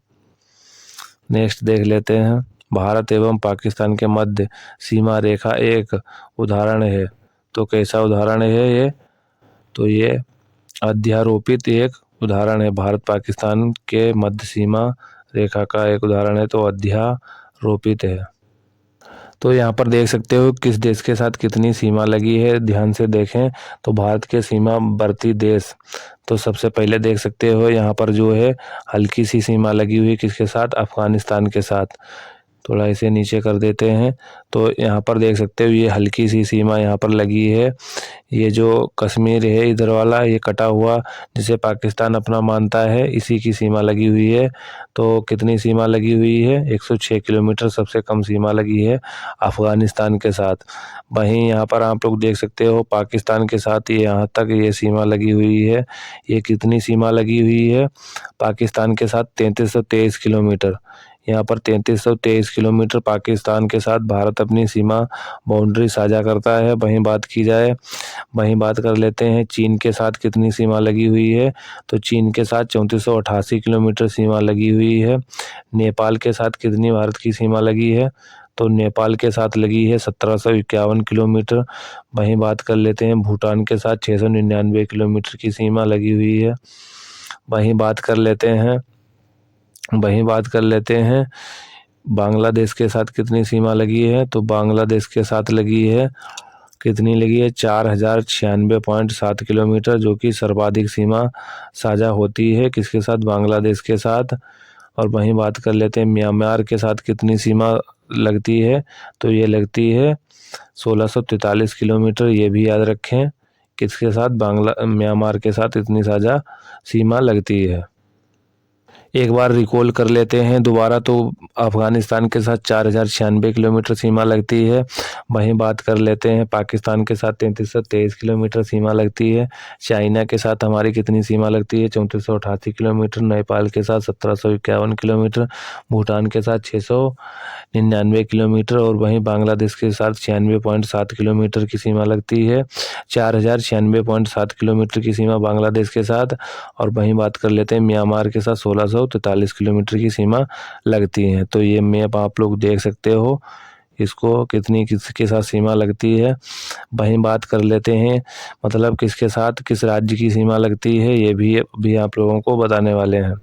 नेक्स्ट देख लेते हैं, भारत एवं पाकिस्तान के मध्य सीमा रेखा एक उदाहरण है, तो कैसा उदाहरण है ये, तो ये अध्यारोपित एक उदाहरण है। भारत पाकिस्तान के मध्य सीमा रेखा का एक उदाहरण है, तो अध्यारोपित है। तो यहाँ पर देख सकते हो किस देश के साथ कितनी सीमा लगी है, ध्यान से देखें। तो भारत के सीमावर्ती देश, तो सबसे पहले देख सकते हो यहाँ पर जो है हल्की सी सीमा लगी हुई किसके साथ, अफगानिस्तान के साथ। थोड़ा इसे नीचे कर देते हैं, तो यहाँ पर देख सकते हो ये हल्की सी सीमा यहाँ पर लगी है। ये जो कश्मीर है इधर वाला, ये कटा हुआ जिसे पाकिस्तान अपना मानता है, इसी की सीमा लगी हुई है। तो कितनी सीमा लगी हुई है, 106 किलोमीटर सबसे कम सीमा लगी है अफगानिस्तान के साथ। वहीं यहाँ पर आप लोग देख सकते हो पाकिस्तान के साथ ये यहाँ तक ये सीमा लगी हुई है। ये कितनी सीमा लगी हुई है पाकिस्तान के साथ, 3323 किलोमीटर। यहाँ पर 3323 किलोमीटर पाकिस्तान के साथ भारत अपनी सीमा बाउंड्री साझा करता है। वहीं बात कर लेते हैं चीन के साथ कितनी सीमा लगी हुई है, तो चीन के साथ 3488 किलोमीटर सीमा लगी हुई है। नेपाल के साथ कितनी भारत की सीमा लगी है, तो नेपाल के साथ लगी है 1751 किलोमीटर। वहीं बात कर लेते हैं भूटान के साथ 699 किलोमीटर की सीमा लगी हुई है। वहीं बात कर लेते हैं बांग्लादेश के साथ कितनी सीमा लगी है, तो बांग्लादेश के साथ लगी है कितनी लगी है 4096.7 किलोमीटर, जो कि सर्वाधिक सीमा साझा होती है किसके साथ, बांग्लादेश के साथ। और वहीं बात कर लेते हैं म्यांमार के साथ कितनी सीमा लगती है, तो ये लगती है 1643 किलोमीटर। ये भी याद रखें, किसके साथ, म्यांमार के साथ इतनी साझा सीमा लगती है। एक बार रिकॉल कर लेते हैं दोबारा, तो अफगानिस्तान के साथ 4096 किलोमीटर सीमा लगती है। वहीं बात कर लेते हैं पाकिस्तान के साथ 3323 किलोमीटर सीमा लगती है। चाइना के साथ हमारी कितनी सीमा लगती है, 3488 किलोमीटर। नेपाल के साथ 1751 किलोमीटर। भूटान के साथ 699 किलोमीटर। और वहीं बांग्लादेश के साथ 96.7 किलोमीटर की सीमा लगती है। 4096.7 किलोमीटर की सीमा बांग्लादेश के साथ। और वहीं बात कर लेते हैं म्यांमार के साथ 1643 किलोमीटर की सीमा लगती है। तो ये मैप आप लोग देख सकते हो, इसको कितनी किसके साथ सीमा लगती है। वहीं बात कर लेते हैं मतलब किसके साथ किस राज्य की सीमा लगती है, ये भी आप लोगों को बताने वाले हैं।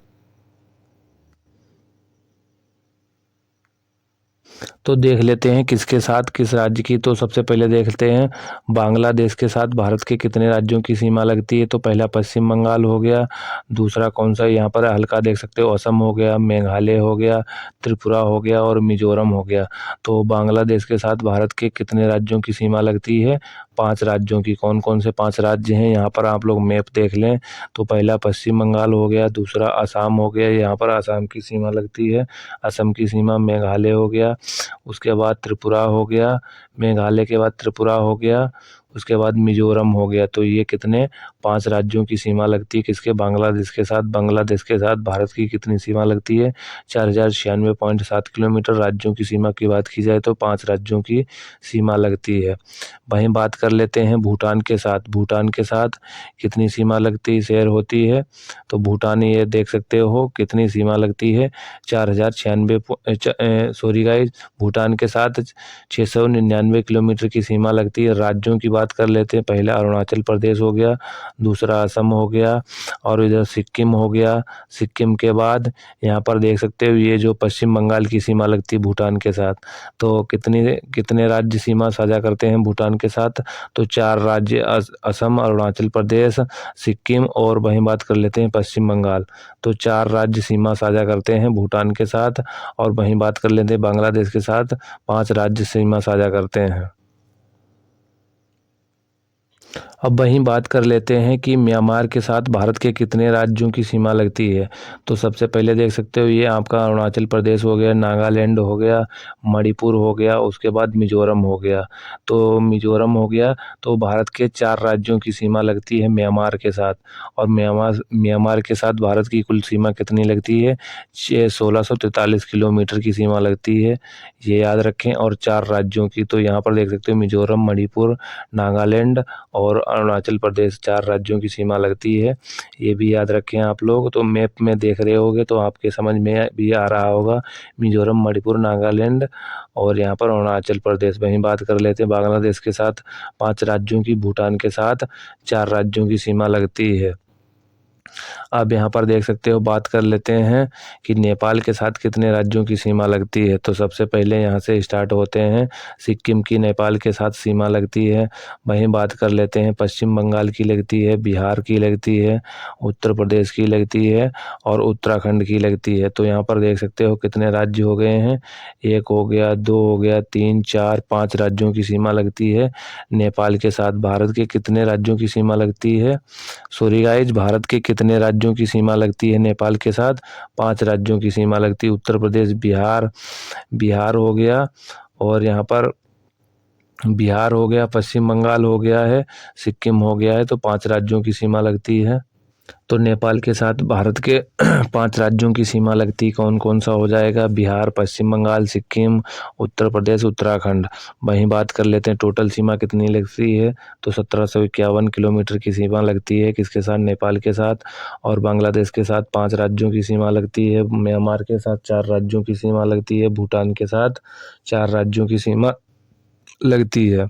तो देख लेते हैं किसके साथ किस राज्य की। तो सबसे पहले देखते हैं बांग्लादेश के साथ भारत के कितने राज्यों की सीमा लगती है। तो पहला पश्चिम बंगाल हो गया, दूसरा कौन सा यहाँ पर हल्का देख सकते हो, असम हो गया, मेघालय हो गया, त्रिपुरा हो गया और मिजोरम हो गया। तो बांग्लादेश के साथ भारत के कितने राज्यों की सीमा लगती है, 5 राज्यों की। कौन कौन से 5 राज्य हैं, यहाँ पर आप लोग मैप देख लें। तो पहला पश्चिम बंगाल हो गया, दूसरा असम हो गया, यहाँ पर असम की सीमा लगती है। असम की सीमा मेघालय हो गया, उसके बाद त्रिपुरा हो गया, मेघालय के बाद त्रिपुरा हो गया, उसके बाद मिजोरम हो गया। तो ये कितने 5 राज्यों की सीमा लगती है किसके, बांग्लादेश के साथ। बांग्लादेश के साथ भारत की कितनी सीमा लगती है, 4096.7 किलोमीटर। राज्यों की सीमा की बात की जाए तो 5 राज्यों की सीमा लगती है। वहीं बात कर लेते हैं भूटान के साथ। भूटान के साथ कितनी सीमा लगती शेयर होती है, तो भूटान ये देख सकते हो कितनी सीमा लगती है, 4096 सॉरी गाइस, भूटान के साथ 699 किलोमीटर की सीमा लगती है। राज्यों की बात कर लेते हैं, पहला अरुणाचल प्रदेश हो गया, दूसरा असम हो गया और इधर सिक्किम हो गया। सिक्किम के बाद यहाँ पर देख सकते हो ये जो पश्चिम बंगाल की सीमा लगती है भूटान के साथ। तो कितने कितने राज्य सीमा साझा करते हैं भूटान के साथ, तो 4 राज्य, असम, अरुणाचल प्रदेश, सिक्किम और वहीं बात कर लेते हैं पश्चिम बंगाल। तो 4 राज्य सीमा साझा करते हैं भूटान के साथ। और वहीं बात कर लेते हैं बांग्लादेश के साथ, 5 राज्य सीमा साझा करते हैं। अब वहीं बात कर लेते हैं कि म्यांमार के साथ भारत के कितने राज्यों की सीमा लगती है। तो सबसे पहले देख सकते हो ये आपका अरुणाचल प्रदेश हो गया, नागालैंड हो गया, मणिपुर हो गया, उसके बाद मिजोरम हो गया। तो मिजोरम हो गया, तो भारत के 4 राज्यों की सीमा लगती है म्यांमार के साथ। और म्यांमार के साथ भारत की कुल सीमा कितनी लगती है, 1643 किलोमीटर की सीमा लगती है, ये याद रखें। और 4 राज्यों की, तो यहाँ पर देख सकते हो मिजोरम, मणिपुर, नागालैंड और अरुणाचल प्रदेश, 4 राज्यों की सीमा लगती है, ये भी याद रखें आप लोग। तो मैप में देख रहे होगे तो आपके समझ में भी आ रहा होगा, मिजोरम, मणिपुर, नागालैंड और यहाँ पर अरुणाचल प्रदेश। वहीं बात कर लेते हैं बांग्लादेश के साथ 5 राज्यों की, भूटान के साथ 4 राज्यों की सीमा लगती है। अब यहाँ पर देख सकते हो बात कर लेते हैं कि नेपाल के साथ कितने राज्यों की सीमा लगती है। तो सबसे पहले यहाँ से स्टार्ट होते हैं, सिक्किम की नेपाल के साथ सीमा लगती है। वहीं बात कर लेते हैं पश्चिम बंगाल की लगती है, बिहार की लगती है, उत्तर प्रदेश की लगती है और उत्तराखंड की लगती है। तो यहाँ पर देख सकते हो कितने राज्य हो गए हैं, 1 हो गया, 2 हो गया, 3, 4, 5 राज्यों की सीमा लगती है नेपाल के साथ। भारत के कितने राज्यों की सीमा लगती है, सॉरी गाइज, भारत के कितने राज्यों की सीमा लगती है नेपाल के साथ, 5 राज्यों की सीमा लगती है। उत्तर प्रदेश, बिहार हो गया और यहाँ पर बिहार हो गया, पश्चिम बंगाल हो गया है, सिक्किम हो गया है। तो 5 राज्यों की सीमा लगती है। तो नेपाल के साथ भारत के 5 राज्यों की सीमा लगती, कौन कौन सा हो जाएगा, बिहार, पश्चिम बंगाल, सिक्किम, उत्तर प्रदेश, उत्तराखंड। वहीं बात कर लेते हैं टोटल सीमा कितनी लगती है, तो 1751 किलोमीटर की सीमा लगती है किसके साथ, नेपाल के साथ। और बांग्लादेश के साथ 5 राज्यों की सीमा लगती है, म्यांमार के साथ 4 राज्यों की सीमा लगती है, भूटान के साथ 4 राज्यों की सीमा लगती है।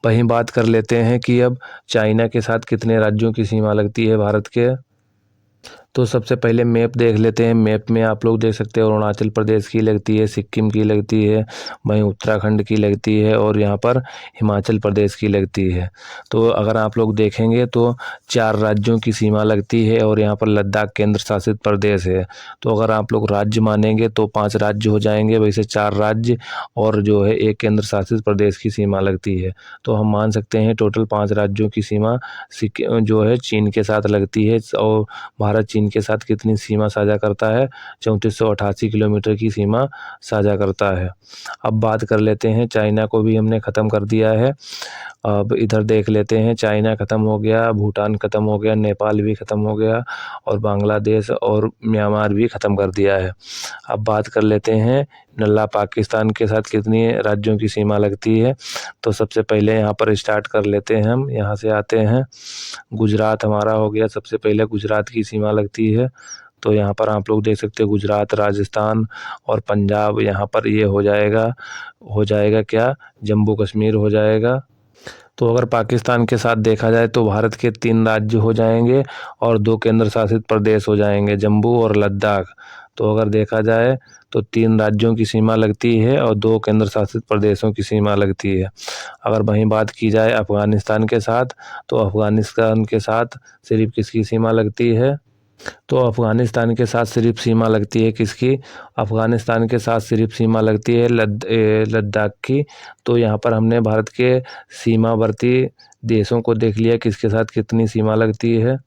वहीं बात कर लेते हैं कि अब चाइना के साथ कितने राज्यों की सीमा लगती है भारत के। तो सबसे पहले मैप देख लेते हैं। मैप में आप लोग देख सकते हैं अरुणाचल प्रदेश की लगती है, सिक्किम की लगती है, वहीं उत्तराखंड की लगती है और यहाँ पर हिमाचल प्रदेश की लगती है। तो अगर आप लोग देखेंगे तो 4 राज्यों की सीमा लगती है और यहाँ पर लद्दाख केंद्र शासित प्रदेश है। तो अगर आप लोग राज्य मानेंगे तो 5 राज्य हो जाएंगे, वैसे 4 राज्य और जो है एक केंद्र शासित प्रदेश की सीमा लगती है। तो हम मान सकते हैं टोटल 5 राज्यों की सीमा जो है चीन के साथ लगती है। और भारत चीन के साथ कितनी सीमा साझा करता है? 3488 किलोमीटर की सीमा साझा करता है। अब बात कर लेते हैं, चाइना को भी हमने ख़त्म कर दिया है। अब इधर देख लेते हैं, चाइना ख़त्म हो गया, भूटान ख़त्म हो गया, नेपाल भी ख़त्म हो गया और बांग्लादेश और म्यांमार भी ख़त्म कर दिया है। अब बात कर लेते हैं नल्ला पाकिस्तान के साथ कितनी राज्यों की सीमा लगती है। तो सबसे पहले यहाँ पर स्टार्ट कर लेते हैं, हम यहाँ से आते हैं। गुजरात हमारा हो गया, सबसे पहले गुजरात की सीमा लगती है। तो यहाँ पर आप लोग देख सकते हैं गुजरात, राजस्थान और पंजाब, यहाँ पर ये हो जाएगा क्या? जम्मू कश्मीर हो जाएगा। तो अगर पाकिस्तान के साथ देखा जाए तो भारत के 3 राज्य हो जाएंगे और 2 केंद्र शासित प्रदेश हो जाएंगे, जम्मू और लद्दाख। तो अगर देखा जाए तो 3 राज्यों की सीमा लगती है और 2 केंद्र शासित प्रदेशों की सीमा लगती है। अगर वहीं बात की जाए अफ़गानिस्तान के साथ, तो अफ़गानिस्तान के साथ सिर्फ किसकी सीमा लगती है? तो अफ़गानिस्तान के साथ सिर्फ सीमा लगती है किसकी? अफ़गानिस्तान के साथ सिर्फ सीमा लगती है लद्दाख की। तो यहाँ पर हमने भारत के सीमावर्ती देशों को देख लिया किसके साथ कितनी सीमा लगती है।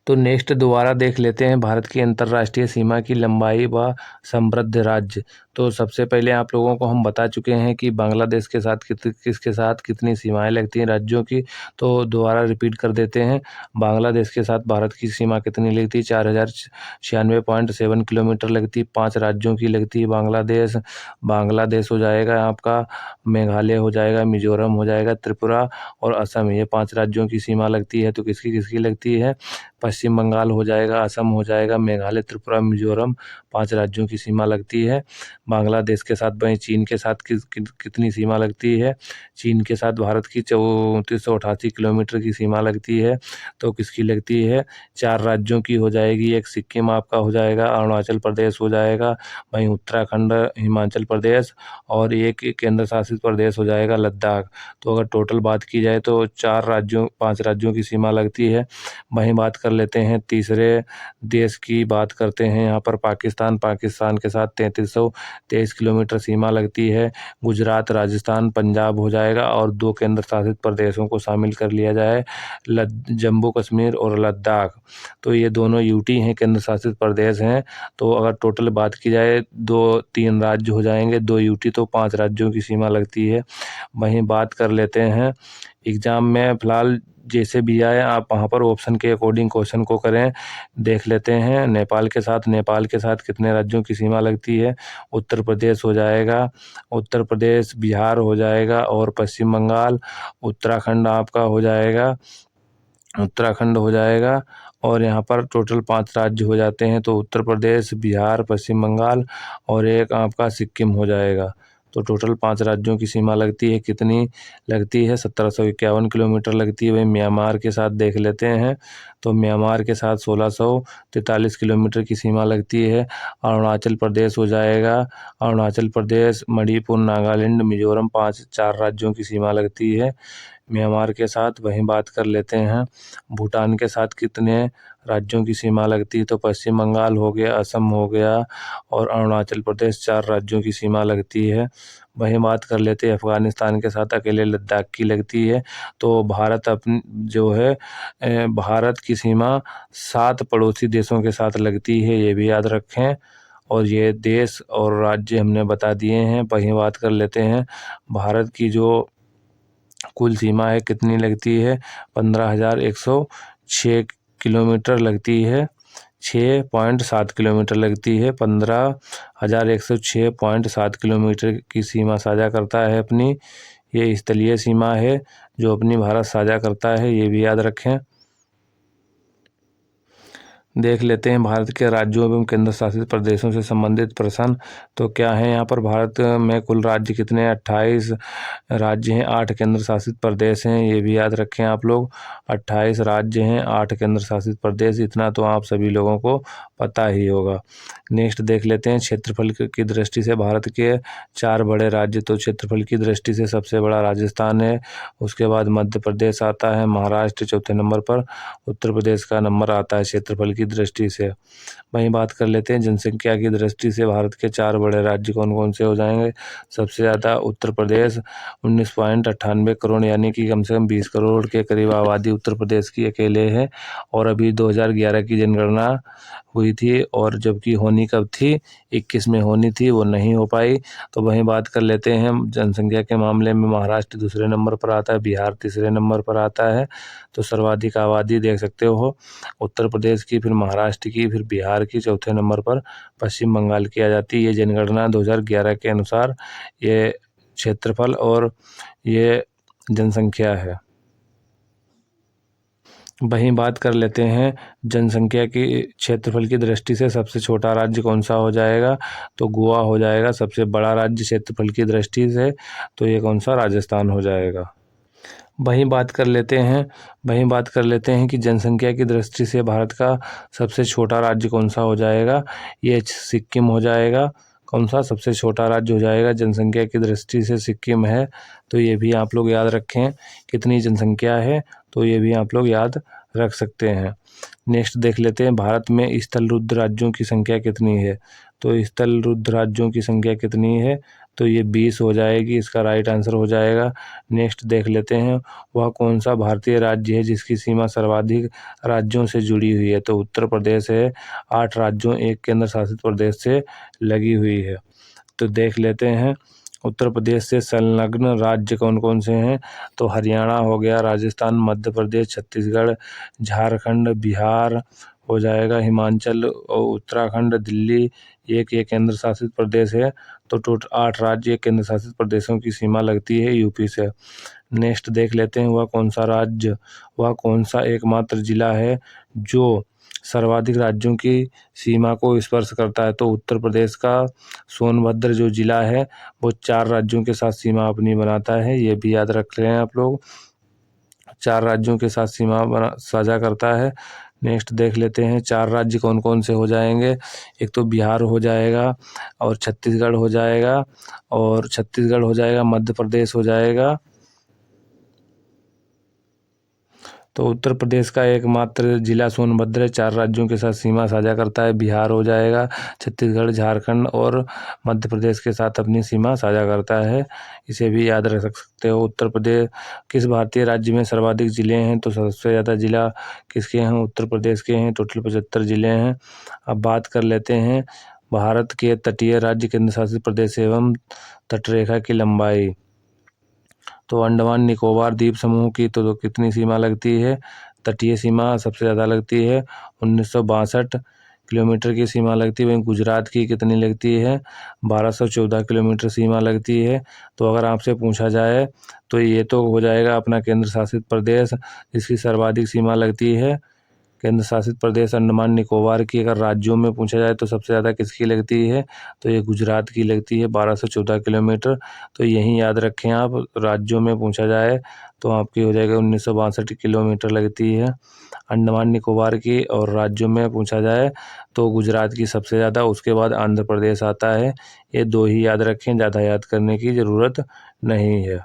तो नेक्स्ट दोबारा देख लेते हैं भारत की अंतर्राष्ट्रीय सीमा की लंबाई व समृद्ध राज्य। तो सबसे पहले आप लोगों को हम बता चुके हैं कि बांग्लादेश के साथ किसके साथ कितनी सीमाएं लगती हैं राज्यों की। तो दोबारा रिपीट कर देते हैं, बांग्लादेश के साथ भारत की सीमा कितनी लगती है? 4096.7 किलोमीटर लगती है। 5 राज्यों की लगती है बांग्लादेश। बांग्लादेश हो जाएगा आपका, मेघालय हो जाएगा, मिजोरम हो जाएगा, त्रिपुरा और असम, ये 5 राज्यों की सीमा लगती है। तो किसकी किसकी लगती है? पश्चिम बंगाल हो जाएगा, असम हो जाएगा, मेघालय, त्रिपुरा, मिजोरम, 5 राज्यों की सीमा लगती है। बांग्लादेश के साथ वहीं चीन के साथ कितनी सीमा लगती है? चीन के साथ भारत की 3488 किलोमीटर की सीमा लगती है। तो किसकी लगती है? 4 राज्यों की हो जाएगी, एक सिक्किम आपका हो जाएगा, अरुणाचल प्रदेश हो जाएगा, वहीं उत्तराखंड, हिमाचल प्रदेश और एक केंद्र शासित प्रदेश हो जाएगा लद्दाख। तो अगर टोटल बात की जाए तो 5 राज्यों की सीमा लगती है। वहीं बात कर लेते हैं तीसरे देश की, बात करते हैं यहाँ पर पाकिस्तान के साथ 3323 किलोमीटर सीमा लगती है। गुजरात, राजस्थान, पंजाब हो जाएगा और 2 केंद्र शासित प्रदेशों को शामिल कर लिया जाए, जम्मू कश्मीर और लद्दाख। तो ये दोनों यूटी हैं, केंद्र शासित प्रदेश हैं। तो अगर टोटल बात की जाए 3 राज्य हो जाएंगे, 2 यूटी, तो 5 राज्यों की सीमा लगती है। वहीं बात कर लेते हैं एग्जाम में फिलहाल जैसे भी आए आप वहाँ पर ऑप्शन के अकॉर्डिंग क्वेश्चन को करें। देख लेते हैं नेपाल के साथ कितने राज्यों की सीमा लगती है? उत्तर प्रदेश हो जाएगा, उत्तर प्रदेश, बिहार हो जाएगा और पश्चिम बंगाल, उत्तराखंड आपका हो जाएगा, उत्तराखंड हो जाएगा और यहाँ पर टोटल 5 राज्य हो जाते हैं। तो उत्तर प्रदेश, बिहार, पश्चिम बंगाल और एक आपका सिक्किम हो जाएगा। तो टोटल 5 राज्यों की सीमा लगती है, कितनी लगती है? 1751 किलोमीटर लगती है। वहीं म्यांमार के साथ देख लेते हैं, तो म्यांमार के साथ 1643 किलोमीटर की सीमा लगती है। अरुणाचल प्रदेश हो जाएगा, अरुणाचल प्रदेश, मणिपुर, नागालैंड, मिजोरम, 4 राज्यों की सीमा लगती है म्यांमार के साथ। वहीं बात कर लेते हैं भूटान के साथ कितने राज्यों की सीमा लगती है? तो पश्चिम बंगाल हो गया, असम हो गया और अरुणाचल प्रदेश, 4 राज्यों की सीमा लगती है। वहीं बात कर लेते हैं अफ़गानिस्तान के साथ अकेले लद्दाख की लगती है। तो भारत अपनी जो है भारत की सीमा 7 पड़ोसी देशों के साथ लगती है, ये भी याद रखें। और ये देश और राज्य हमने बता दिए हैं। वहीं बात कर लेते हैं भारत की जो कुल सीमा है कितनी लगती है? 15,106 किलोमीटर लगती है, 6.7 किलोमीटर लगती है। 15,106.7 किलोमीटर की सीमा साझा करता है अपनी, ये स्थलीय सीमा है जो अपनी भारत साझा करता है, ये भी याद रखें। देख लेते हैं भारत के राज्यों एवं केंद्र शासित प्रदेशों से संबंधित प्रश्न। तो क्या है यहाँ पर, भारत में कुल राज्य कितने हैं? 28 राज्य हैं, 8 केंद्र शासित प्रदेश हैं। ये भी याद रखें आप लोग, 28 राज्य हैं, 8 केंद्र शासित प्रदेश। इतना तो आप सभी लोगों को पता ही होगा। नेक्स्ट देख लेते हैं, क्षेत्रफल की दृष्टि से भारत के 4 बड़े राज्य। तो क्षेत्रफल की दृष्टि से सबसे बड़ा राजस्थान है, उसके बाद मध्य प्रदेश आता है, महाराष्ट्र चौथे नंबर पर, उत्तर प्रदेश का नंबर आता है क्षेत्रफल की दृष्टि से। वहीं बात कर लेते हैं जनसंख्या की दृष्टि से भारत के 4 बड़े राज्य कौन कौन से हो जाएंगे। सबसे ज़्यादा उत्तर प्रदेश 19.98 करोड़, यानी कि कम से कम 20 करोड़ के करीब आबादी उत्तर प्रदेश की अकेले है। और अभी 2011 की जनगणना हुई थी, और जबकि होनी कब थी, 21 में होनी थी, वो नहीं हो पाई। तो वहीं बात कर लेते हैं जनसंख्या के मामले में महाराष्ट्र दूसरे नंबर पर आता है, बिहार तीसरे नंबर पर आता है। तो सर्वाधिक आबादी देख सकते हो उत्तर प्रदेश की, फिर महाराष्ट्र की, फिर बिहार की, चौथे नंबर पर पश्चिम बंगाल की आ जाती है। ये जनगणना 2011 के अनुसार ये क्षेत्रफल और ये जनसंख्या है। वहीं बात कर लेते हैं जनसंख्या की क्षेत्रफल की दृष्टि से सबसे छोटा राज्य कौन सा हो जाएगा। तो गोवा हो जाएगा। सबसे बड़ा राज्य क्षेत्रफल की दृष्टि से तो ये कौन सा, राजस्थान हो जाएगा। वहीं बात कर लेते हैं कि जनसंख्या की दृष्टि से भारत का सबसे छोटा राज्य कौन सा हो जाएगा। ये सिक्किम हो जाएगा। कौन सा सबसे छोटा राज्य हो जाएगा जनसंख्या की दृष्टि से, सिक्किम है। तो ये भी आप लोग याद रखें, कितनी जनसंख्या है, तो ये भी आप लोग याद रख सकते हैं। नेक्स्ट देख लेते हैं, भारत में स्थलरुद्ध राज्यों की संख्या कितनी है। तो स्थलरुद्ध राज्यों की संख्या कितनी है, तो ये 20 हो जाएगी, इसका राइट आंसर हो जाएगा। नेक्स्ट देख लेते हैं, वह कौन सा भारतीय राज्य है जिसकी सीमा सर्वाधिक राज्यों से जुड़ी हुई है। तो उत्तर प्रदेश है, 8 राज्यों 1 केंद्र शासित प्रदेश से लगी हुई है। तो देख लेते हैं उत्तर प्रदेश से संलग्न राज्य कौन कौन से हैं। तो हरियाणा हो गया, राजस्थान, मध्य प्रदेश, छत्तीसगढ़, झारखंड, बिहार हो जाएगा, हिमाचल और उत्तराखंड, दिल्ली एक ये केंद्र शासित प्रदेश है। तो टोटल 8 राज्य केंद्र शासित प्रदेशों की सीमा लगती है यूपी से। नेक्स्ट देख लेते हैं, वह कौन सा एकमात्र जिला है जो सर्वाधिक राज्यों की सीमा को स्पर्श करता है। तो उत्तर प्रदेश का सोनभद्र जो जिला है वो 4 राज्यों के साथ सीमा अपनी बनाता है। ये भी याद रख रहे हैं आप लोग, 4 राज्यों के साथ सीमा साझा करता है। नेक्स्ट देख लेते हैं 4 राज्य कौन कौन से हो जाएंगे। एक तो बिहार हो जाएगा, और छत्तीसगढ़ हो जाएगा, मध्य प्रदेश हो जाएगा। तो उत्तर प्रदेश का एकमात्र जिला सोनभद्र 4 राज्यों के साथ सीमा साझा करता है। बिहार हो जाएगा, छत्तीसगढ़, झारखंड और मध्य प्रदेश के साथ अपनी सीमा साझा करता है। इसे भी याद रख सकते हो। उत्तर प्रदेश किस भारतीय राज्य में सर्वाधिक जिले हैं। तो सबसे ज़्यादा जिला किसके हैं, उत्तर प्रदेश के हैं, टोटल 75 जिले हैं। अब बात कर लेते हैं भारत के तटीय राज्य केंद्र शासित प्रदेश एवं तटरेखा की लंबाई। तो अंडमान निकोबार द्वीप समूह की तो कितनी सीमा लगती है, तटीय सीमा सबसे ज़्यादा लगती है, 1962 किलोमीटर की सीमा लगती है। वहीं गुजरात की कितनी लगती है, 1214 किलोमीटर सीमा लगती है। तो अगर आपसे पूछा जाए तो ये तो हो जाएगा अपना केंद्र शासित प्रदेश जिसकी सर्वाधिक सीमा लगती है। केंद्र शासित प्रदेश अंडमान निकोबार की अगर राज्यों में पूछा जाए तो सबसे ज़्यादा किसकी लगती है, तो ये गुजरात की लगती है, 1214 किलोमीटर। तो यही याद रखें आप, राज्यों में पूछा जाए तो आपकी हो जाएगा 1962 किलोमीटर लगती है अंडमान निकोबार की, और राज्यों में पूछा जाए तो गुजरात की सबसे ज़्यादा, उसके बाद आंध्र प्रदेश आता है। ये 2 ही याद रखें, ज़्यादा याद करने की ज़रूरत नहीं है।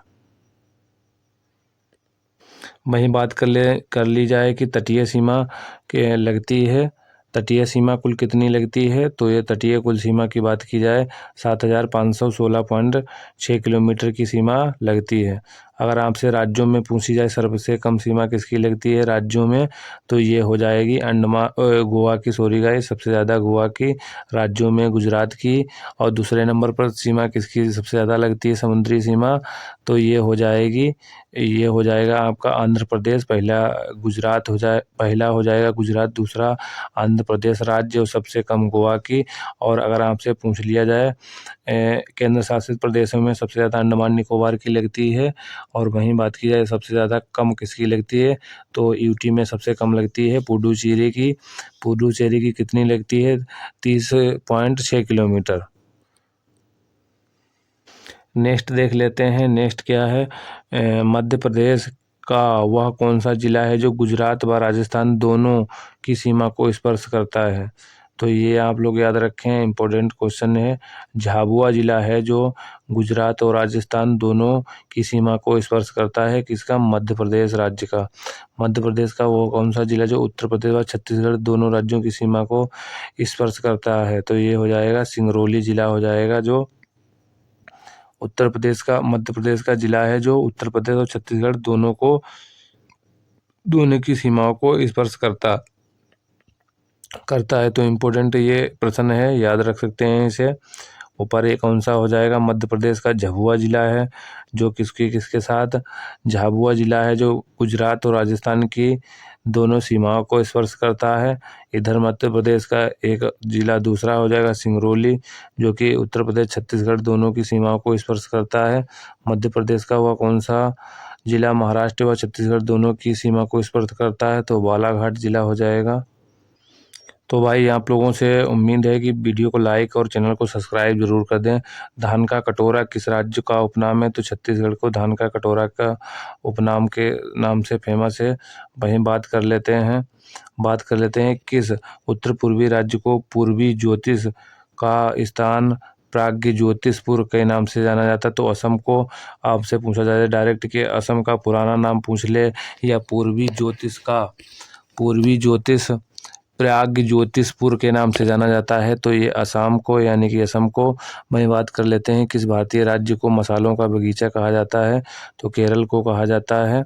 वहीं बात कर ली जाए कि तटीय सीमा के लगती है, तटीय सीमा कुल कितनी लगती है। तो ये तटीय कुल सीमा की बात की जाए 7516.6 किलोमीटर की सीमा लगती है। अगर आपसे राज्यों में पूछी जाए सबसे कम सीमा किसकी लगती है राज्यों में, तो ये हो जाएगी गोवा की, सॉरी गाइस, सबसे ज़्यादा गोवा की, राज्यों में गुजरात की। और दूसरे नंबर पर सीमा किसकी सबसे ज़्यादा लगती है समुद्री सीमा, तो ये हो जाएगा आपका आंध्र प्रदेश। पहला हो जाएगा गुजरात, दूसरा आंध्र प्रदेश राज्य और सबसे कम गोवा की। और अगर आपसे पूछ लिया जाए केंद्र शासित प्रदेशों में सबसे ज़्यादा अंडमान निकोबार की लगती है, और वहीं बात की जाए सबसे ज़्यादा कम किसकी लगती है, तो यूटी में सबसे कम लगती है पुडुचेरी की। पुडुचेरी की कितनी लगती है, 30.6 किलोमीटर। नेक्स्ट देख लेते हैं, नेक्स्ट क्या है, मध्य प्रदेश का वह कौन सा जिला है जो गुजरात व राजस्थान दोनों की सीमा को स्पर्श करता है। तो ये आप लोग याद रखें, इम्पोर्टेंट क्वेश्चन है। झाबुआ जिला है जो गुजरात और राजस्थान दोनों की सीमा को स्पर्श करता है, किसका, मध्य प्रदेश राज्य का। मध्य प्रदेश का वो कौन सा जिला जो उत्तर प्रदेश और छत्तीसगढ़ दोनों राज्यों की सीमा को स्पर्श करता है, तो ये हो जाएगा सिंगरौली जिला हो जाएगा, जो उत्तर प्रदेश का, मध्य प्रदेश का जिला है जो उत्तर प्रदेश और छत्तीसगढ़ दोनों की सीमाओं को स्पर्श करता है। तो इम्पोर्टेंट ये प्रश्न है, याद रख सकते हैं इसे। ऊपर एक कौन सा हो जाएगा, मध्य प्रदेश का झाबुआ जिला है जो किसके साथ, झाबुआ जिला है जो गुजरात और राजस्थान की दोनों सीमाओं को स्पर्श करता है। इधर मध्य प्रदेश का एक जिला दूसरा हो जाएगा सिंगरौली, जो कि उत्तर प्रदेश छत्तीसगढ़ दोनों की सीमाओं को स्पर्श करता है। मध्य प्रदेश का वह कौन सा जिला महाराष्ट्र व छत्तीसगढ़ दोनों की सीमा को स्पर्श करता है, तो बालाघाट जिला हो जाएगा। तो भाई आप लोगों से उम्मीद है कि वीडियो को लाइक और चैनल को सब्सक्राइब जरूर कर दें। धान का कटोरा किस राज्य का उपनाम है, तो छत्तीसगढ़ को धान का कटोरा का उपनाम के नाम से फेमस है। वहीं बात कर लेते हैं किस उत्तर पूर्वी राज्य को पूर्वी ज्योतिष का स्थान प्राग्ञ ज्योतिषपुर के नाम से जाना जाता है। तो असम को आपसे पूछा जाए डायरेक्ट कि असम का पुराना नाम पूछ ले, या पूर्वी ज्योतिष प्राग्ञ ज्योतिषपुर के नाम से जाना जाता है, तो ये असम को, यानी कि असम को। वहीं बात कर लेते हैं किस भारतीय राज्य को मसालों का बगीचा कहा जाता है, तो केरल को कहा जाता है।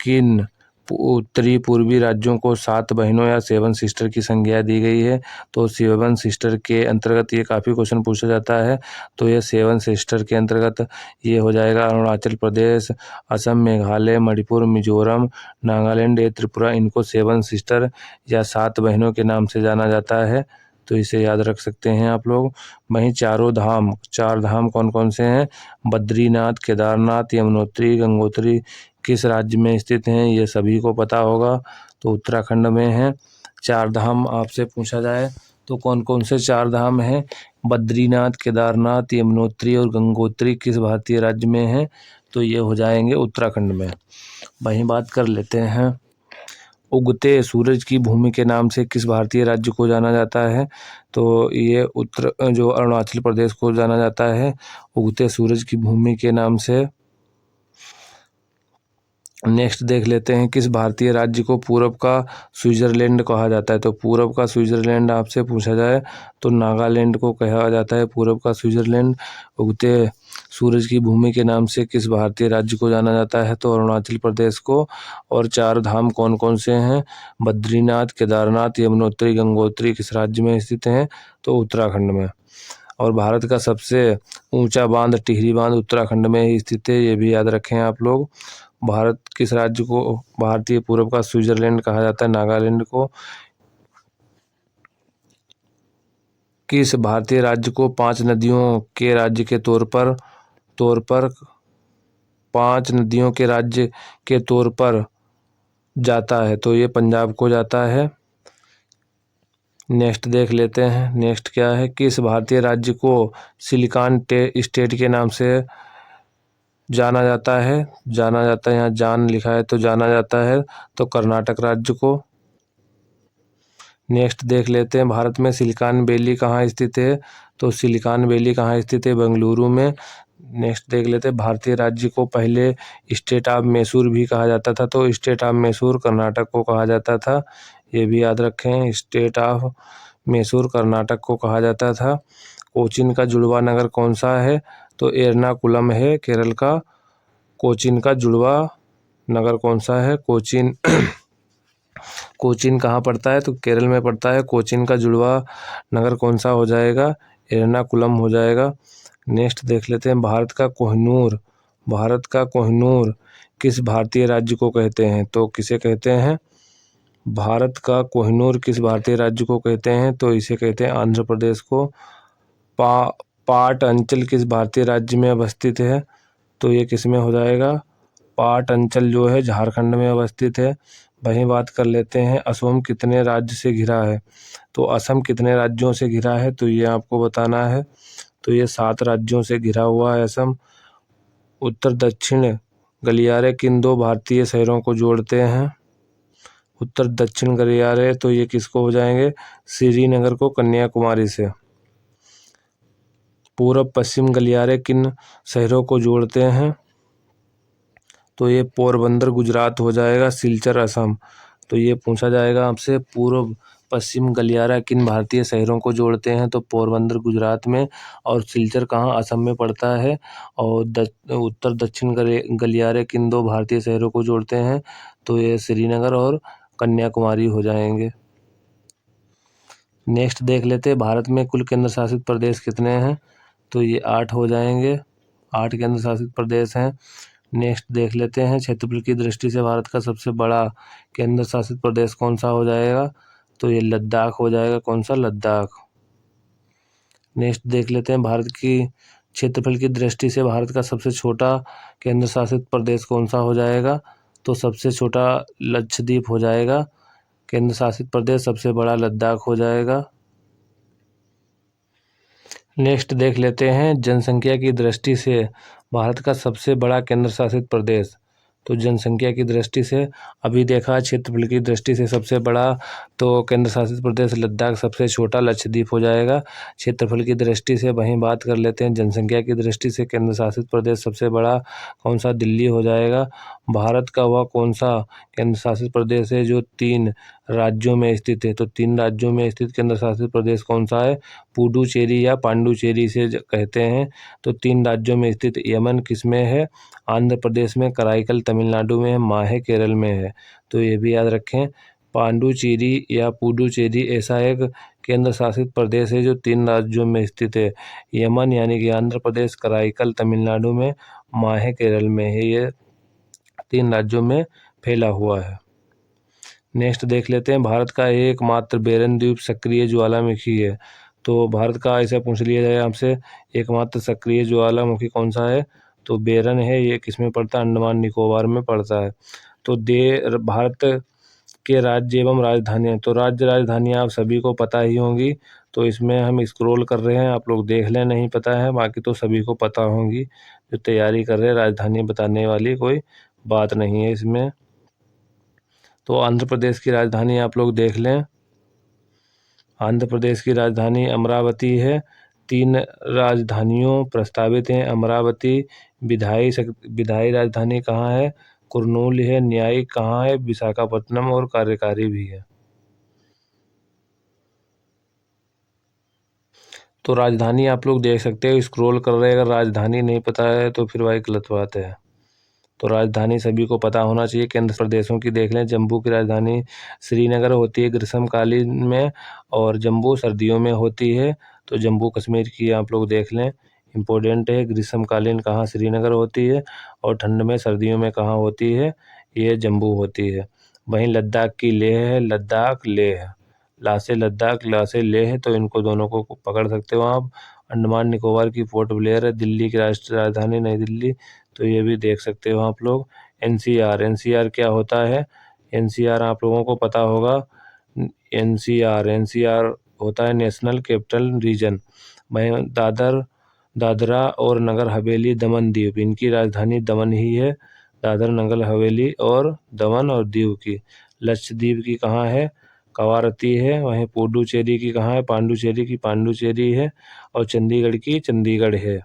किन उत्तरी पूर्वी राज्यों को 7 बहनों या 7 सिस्टर की संज्ञा दी गई है, तो 7 सिस्टर के अंतर्गत ये काफ़ी क्वेश्चन पूछा जाता है। तो ये 7 सिस्टर के अंतर्गत ये हो जाएगा अरुणाचल प्रदेश, असम, मेघालय, मणिपुर, मिजोरम, नागालैंड, ये त्रिपुरा। इनको 7 सिस्टर या 7 बहनों के नाम से जाना जाता है, तो इसे याद रख सकते हैं आप लोग। वहीं चार धाम कौन कौन से हैं, बद्रीनाथ, केदारनाथ, यमुनोत्री, गंगोत्री किस राज्य में स्थित हैं, ये सभी को पता होगा, तो उत्तराखंड में है। 4 धाम आपसे पूछा जाए तो कौन कौन से 4 धाम हैं, बद्रीनाथ, केदारनाथ, यमुनोत्री और गंगोत्री किस भारतीय राज्य में है, तो ये हो जाएंगे उत्तराखंड में। वहीं बात कर लेते हैं उगते सूरज की भूमि के नाम से किस भारतीय राज्य को जाना जाता है, तो ये जो अरुणाचल प्रदेश को जाना जाता है उगते सूरज की भूमि के नाम से। नेक्स्ट देख लेते हैं किस भारतीय राज्य को पूरब का स्विट्जरलैंड कहा जाता है, तो पूरब का स्विट्जरलैंड आपसे पूछा जाए तो नागालैंड को कहा जाता है पूरब का स्विट्जरलैंड। उगते सूरज की भूमि के नाम से किस भारतीय राज्य को जाना जाता है, तो अरुणाचल प्रदेश को। और 4 धाम कौन कौन से हैं, बद्रीनाथ, केदारनाथ, यमुनोत्री, गंगोत्री किस राज्य में स्थित हैं, तो उत्तराखंड में। और भारत का सबसे ऊंचा बांध टिहरी बांध उत्तराखंड में ही स्थित है, ये भी याद रखें आप लोग। भारत किस राज्य को भारतीय पूरब का स्विट्जरलैंड कहा जाता है, नागालैंड को। किस भारतीय राज्य को 5 नदियों के राज्य के तौर पर 5 नदियों के राज्य के तौर पर जाता है, तो ये पंजाब को जाता है। नेक्स्ट देख लेते हैं, नेक्स्ट क्या है, किस भारतीय राज्य को सिलिकॉन स्टेट के नाम से जाना जाता है, यहाँ जान लिखा है तो जाना जाता है, तो कर्नाटक राज्य को। नेक्स्ट देख लेते हैं भारत में सिलिकॉन वैली कहाँ स्थित है, तो सिलिकॉन वैली कहाँ स्थित है, बेंगलुरु में। नेक्स्ट देख लेते हैं भारतीय राज्य को पहले स्टेट ऑफ मैसूर भी कहा जाता था, तो स्टेट ऑफ मैसूर कर्नाटक को कहा जाता था, ये भी याद रखें, स्टेट ऑफ मैसूर कर्नाटक को कहा जाता था। कोचीन का जुड़वा नगर कौन सा है, तो एर्नाकुलम है केरल का। कोचीन का जुड़वा नगर कौन सा है, कोचीन कहाँ पड़ता है, तो केरल में पड़ता है। कोचीन का जुड़वा नगर कौन सा हो जाएगा, एर्नाकुलम हो जाएगा। नेक्स्ट देख लेते हैं भारत का कोहिनूर किस भारतीय राज्य को कहते हैं, तो किसे कहते हैं, भारत का कोहिनूर किस भारतीय राज्य को कहते हैं, तो इसे कहते हैं आंध्र प्रदेश को। पाट अंचल किस भारतीय राज्य में अवस्थित है, तो ये किस में हो जाएगा, पाट अंचल जो है झारखंड में अवस्थित है। वहीं बात कर लेते हैं असम कितने राज्य से घिरा है। तो असम कितने राज्यों से घिरा है, तो ये आपको बताना है। तो ये 7 राज्यों से घिरा हुआ है असम। उत्तर दक्षिण गलियारे किन 2 भारतीय शहरों को जोड़ते हैं। उत्तर दक्षिण गलियारे तो ये किसको हो जाएंगे, श्रीनगर को कन्याकुमारी से। पूर्व पश्चिम गलियारे किन शहरों को जोड़ते हैं, तो ये पोरबंदर गुजरात हो जाएगा, सिलचर असम। तो ये पूछा जाएगा आपसे, पूर्व पश्चिम गलियारा किन भारतीय शहरों को जोड़ते हैं, तो पोरबंदर गुजरात में और सिलचर कहाँ, असम में पड़ता है। और उत्तर दक्षिण गलियारे किन 2 भारतीय शहरों को जोड़ते हैं, तो ये श्रीनगर और कन्याकुमारी हो जाएंगे। नेक्स्ट देख लेते हैं भारत में कुल केंद्र शासित प्रदेश कितने हैं, तो ये 8 हो जाएंगे। 8 केंद्र शासित प्रदेश हैं। नेक्स्ट देख लेते हैं क्षेत्रफल की दृष्टि से भारत का सबसे बड़ा केंद्र शासित प्रदेश कौन सा हो जाएगा, तो ये लद्दाख हो जाएगा। कौन सा, लद्दाख। नेक्स्ट देख लेते हैं भारत की क्षेत्रफल की दृष्टि से भारत का सबसे छोटा केंद्र शासित प्रदेश कौन सा हो जाएगा, तो सबसे छोटा लक्षद्वीप हो जाएगा। केंद्र शासित प्रदेश सबसे बड़ा लद्दाख हो जाएगा। नेक्स्ट देख लेते हैं जनसंख्या की दृष्टि से भारत का सबसे बड़ा केंद्र शासित प्रदेश। तो जनसंख्या की दृष्टि से अभी देखा, क्षेत्रफल की दृष्टि से सबसे बड़ा तो केंद्र शासित प्रदेश लद्दाख, सबसे छोटा लक्षद्वीप हो जाएगा। क्षेत्रफल की दृष्टि से वहीं बात कर लेते हैं जनसंख्या की दृष्टि से केंद्र शासित प्रदेश सबसे बड़ा कौन सा, दिल्ली हो जाएगा। भारत का वह कौन सा केंद्र शासित प्रदेश है जो 3 राज्यों में स्थित है, तो 3 राज्यों में स्थित केंद्र शासित प्रदेश कौन सा है, पुडुचेरी या पांडुचेरी से कहते हैं। तो 3 राज्यों में स्थित यमन किस में है, आंध्र प्रदेश में, कराईकल तमिलनाडु में है, माहे केरल में है। तो ये भी याद रखें, पांडुचेरी या पुडुचेरी ऐसा एक केंद्र शासित प्रदेश है जो 3 राज्यों में स्थित है। यमन यानी कि आंध्र प्रदेश, कराईकल तमिलनाडु में, माहे केरल में है। ये 3 राज्यों में फैला हुआ है। नेक्स्ट देख लेते हैं भारत का एकमात्र बेरन द्वीप सक्रिय ज्वालामुखी है। तो भारत का ऐसा पूछ लिया जाए आपसे, एकमात्र सक्रिय ज्वालामुखी कौन सा है, तो बेरन है। ये किस में पड़ता है, अंडमान निकोबार में पड़ता है। तो भारत के राज्य एवं राजधानियाँ, तो राज्य राजधानियाँ आप सभी को पता ही होंगी। तो इसमें हम स्क्रॉल कर रहे हैं, आप लोग देख लें, नहीं पता है बाकी तो सभी को पता होंगी। जो तैयारी कर रहे हैं राजधानी बताने वाली कोई बात नहीं है इसमें। तो आंध्र प्रदेश की राजधानी आप लोग देख लें, आंध्र प्रदेश की राजधानी अमरावती है। 3 राजधानियों प्रस्तावित हैं, अमरावती, विधायी राजधानी कहाँ है, कुर्नूल है, न्यायिक कहाँ है, विशाखापट्टनम, और कार्यकारी भी है। तो राजधानी आप लोग देख सकते हो, स्क्रॉल कर रहे हैं, अगर राजधानी नहीं पता है तो फिर भाई गलत बात है। तो राजधानी सभी को पता होना चाहिए। केंद्र प्रदेशों की देख लें, जम्मू की राजधानी श्रीनगर होती है ग्रीष्मकालीन में, और जम्मू सर्दियों में होती है। तो जम्मू कश्मीर की आप लोग देख लें, इम्पोर्टेंट है, ग्रीष्मकालीन कहाँ, श्रीनगर होती है, और ठंड में सर्दियों में कहाँ होती है, ये जम्मू होती है। वहीं लद्दाख की लेह है, लद्दाख लेह, ला से लद्दाख, ला से लेह, तो इनको दोनों को पकड़ सकते हो आप। अंडमान निकोबार की पोर्ट ब्लेयर है, दिल्ली की राष्ट्रीय राजधानी नई दिल्ली, तो ये भी देख सकते हो आप लोग। एनसीआर, एनसीआर क्या होता है, एनसीआर आप लोगों को पता होगा। एनसीआर होता है नेशनल कैपिटल रीजन। वहीं दादरा और नगर हवेली, दमन दीव, इनकी राजधानी दमन ही है। दादर नगर हवेली और दमन और दीव की। लक्षद्वीप की कहाँ है, कवारती है। वहीं पुडुचेरी की कहाँ है, पांडुचेरी की पांडुचेरी है। और चंडीगढ़ की चंडीगढ़ है।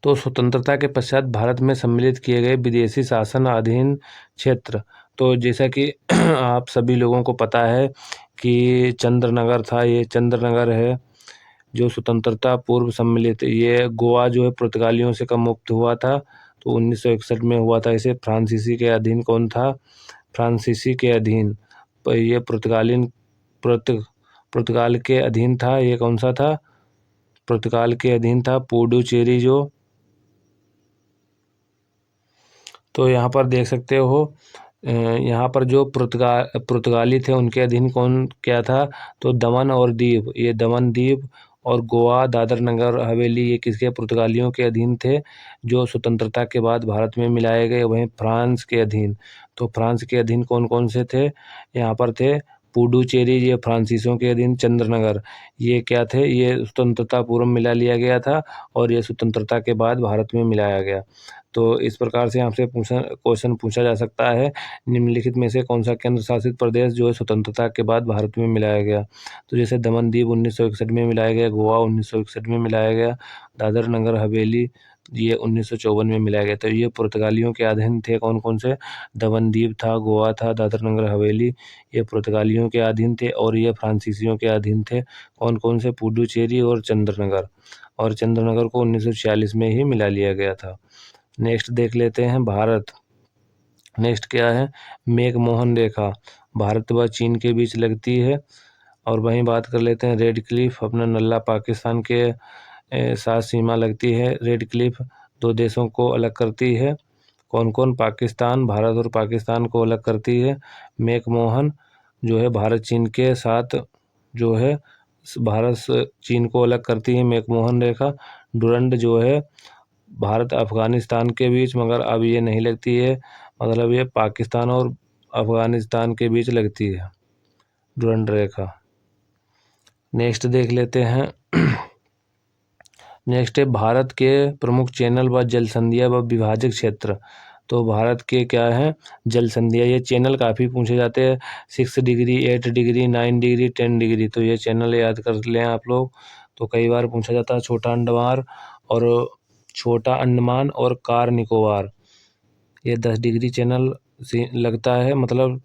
तो स्वतंत्रता के पश्चात भारत में सम्मिलित किए गए विदेशी शासन अधीन क्षेत्र, तो जैसा कि आप सभी लोगों को पता है कि चंद्रनगर था, ये चंद्रनगर है जो स्वतंत्रता पूर्व सम्मिलित। ये गोवा जो है पुर्तगालियों से कब मुक्त हुआ था, तो 1961 में हुआ था। इसे फ्रांसीसी के अधीन कौन था, फ्रांसीसी के अधीन, ये पुर्तगाल के अधीन था। ये कौन सा था, पुर्तगाल के अधीन था पुडुचेरी जो। तो यहाँ पर देख सकते हो, यहाँ पर जो पुर्तगाली थे उनके अधीन कौन क्या था, तो दमन और दीव, ये दमन दीव और गोवा, दादर नगर हवेली ये किसके, पुर्तगालियों के अधीन थे, जो स्वतंत्रता के बाद भारत में मिलाए गए। वहीं फ्रांस के अधीन, तो फ्रांस के अधीन कौन कौन से थे, यहाँ पर थे पुडुचेरी, ये फ्रांसीसियों के अधीन, चंद्रनगर ये क्या थे, ये स्वतंत्रता पूर्व मिला लिया गया था और ये स्वतंत्रता के बाद भारत में मिलाया गया। तो इस प्रकार से आपसे क्वेश्चन पूछा जा सकता है, निम्नलिखित में से कौन सा केंद्र शासित प्रदेश जो है स्वतंत्रता के बाद भारत में मिलाया गया। तो जैसे दमन दीव 1961 में मिलाया गया, गोवा 1961 में मिलाया गया, दादर नगर हवेली ये 1954 में मिलाया गया। तो ये पुर्तगालियों के अधीन थे, कौन कौन से, दमन दीव था, गोवा था, दादर नगर हवेली ये पुर्तगालियों के अधीन थे, और ये फ्रांसीसियों के अधीन थे, कौन कौन से, पुडुचेरी और चंद्रनगर। और चंद्रनगर को 1946 में ही मिला लिया गया था। नेक्स्ट देख लेते हैं भारत। नेक्स्ट क्या है, मैकमोहन रेखा भारत व चीन के बीच लगती है। और वहीं बात कर लेते हैं रेड क्लिफ, अपना नल्ला पाकिस्तान के साथ सीमा लगती है। रेड क्लिफ दो देशों को अलग करती है, कौन कौन, पाकिस्तान, भारत और पाकिस्तान को अलग करती है। मैकमोहन जो है भारत चीन के साथ जो है भारत चीन को अलग करती है, मैकमोहन रेखा। डुरंड जो है भारत अफगानिस्तान के बीच, मगर अब ये नहीं लगती है, मतलब ये पाकिस्तान और अफगानिस्तान के बीच लगती है डुरंड रेखा। नेक्स्ट देख लेते हैं नेक्स्ट है भारत के प्रमुख चैनल व जल संधियां व विभाजक क्षेत्र। तो भारत के क्या है, जल संधियां, ये चैनल काफ़ी पूछे जाते हैं, 6 डिग्री, 8 डिग्री, 9 डिग्री, 10 डिग्री। तो ये चैनल याद कर लें आप लोग। तो कई बार पूछा जाता है छोटा अंडमान और कार निकोबार, ये 10 डिग्री चैनल से लगता है, मतलब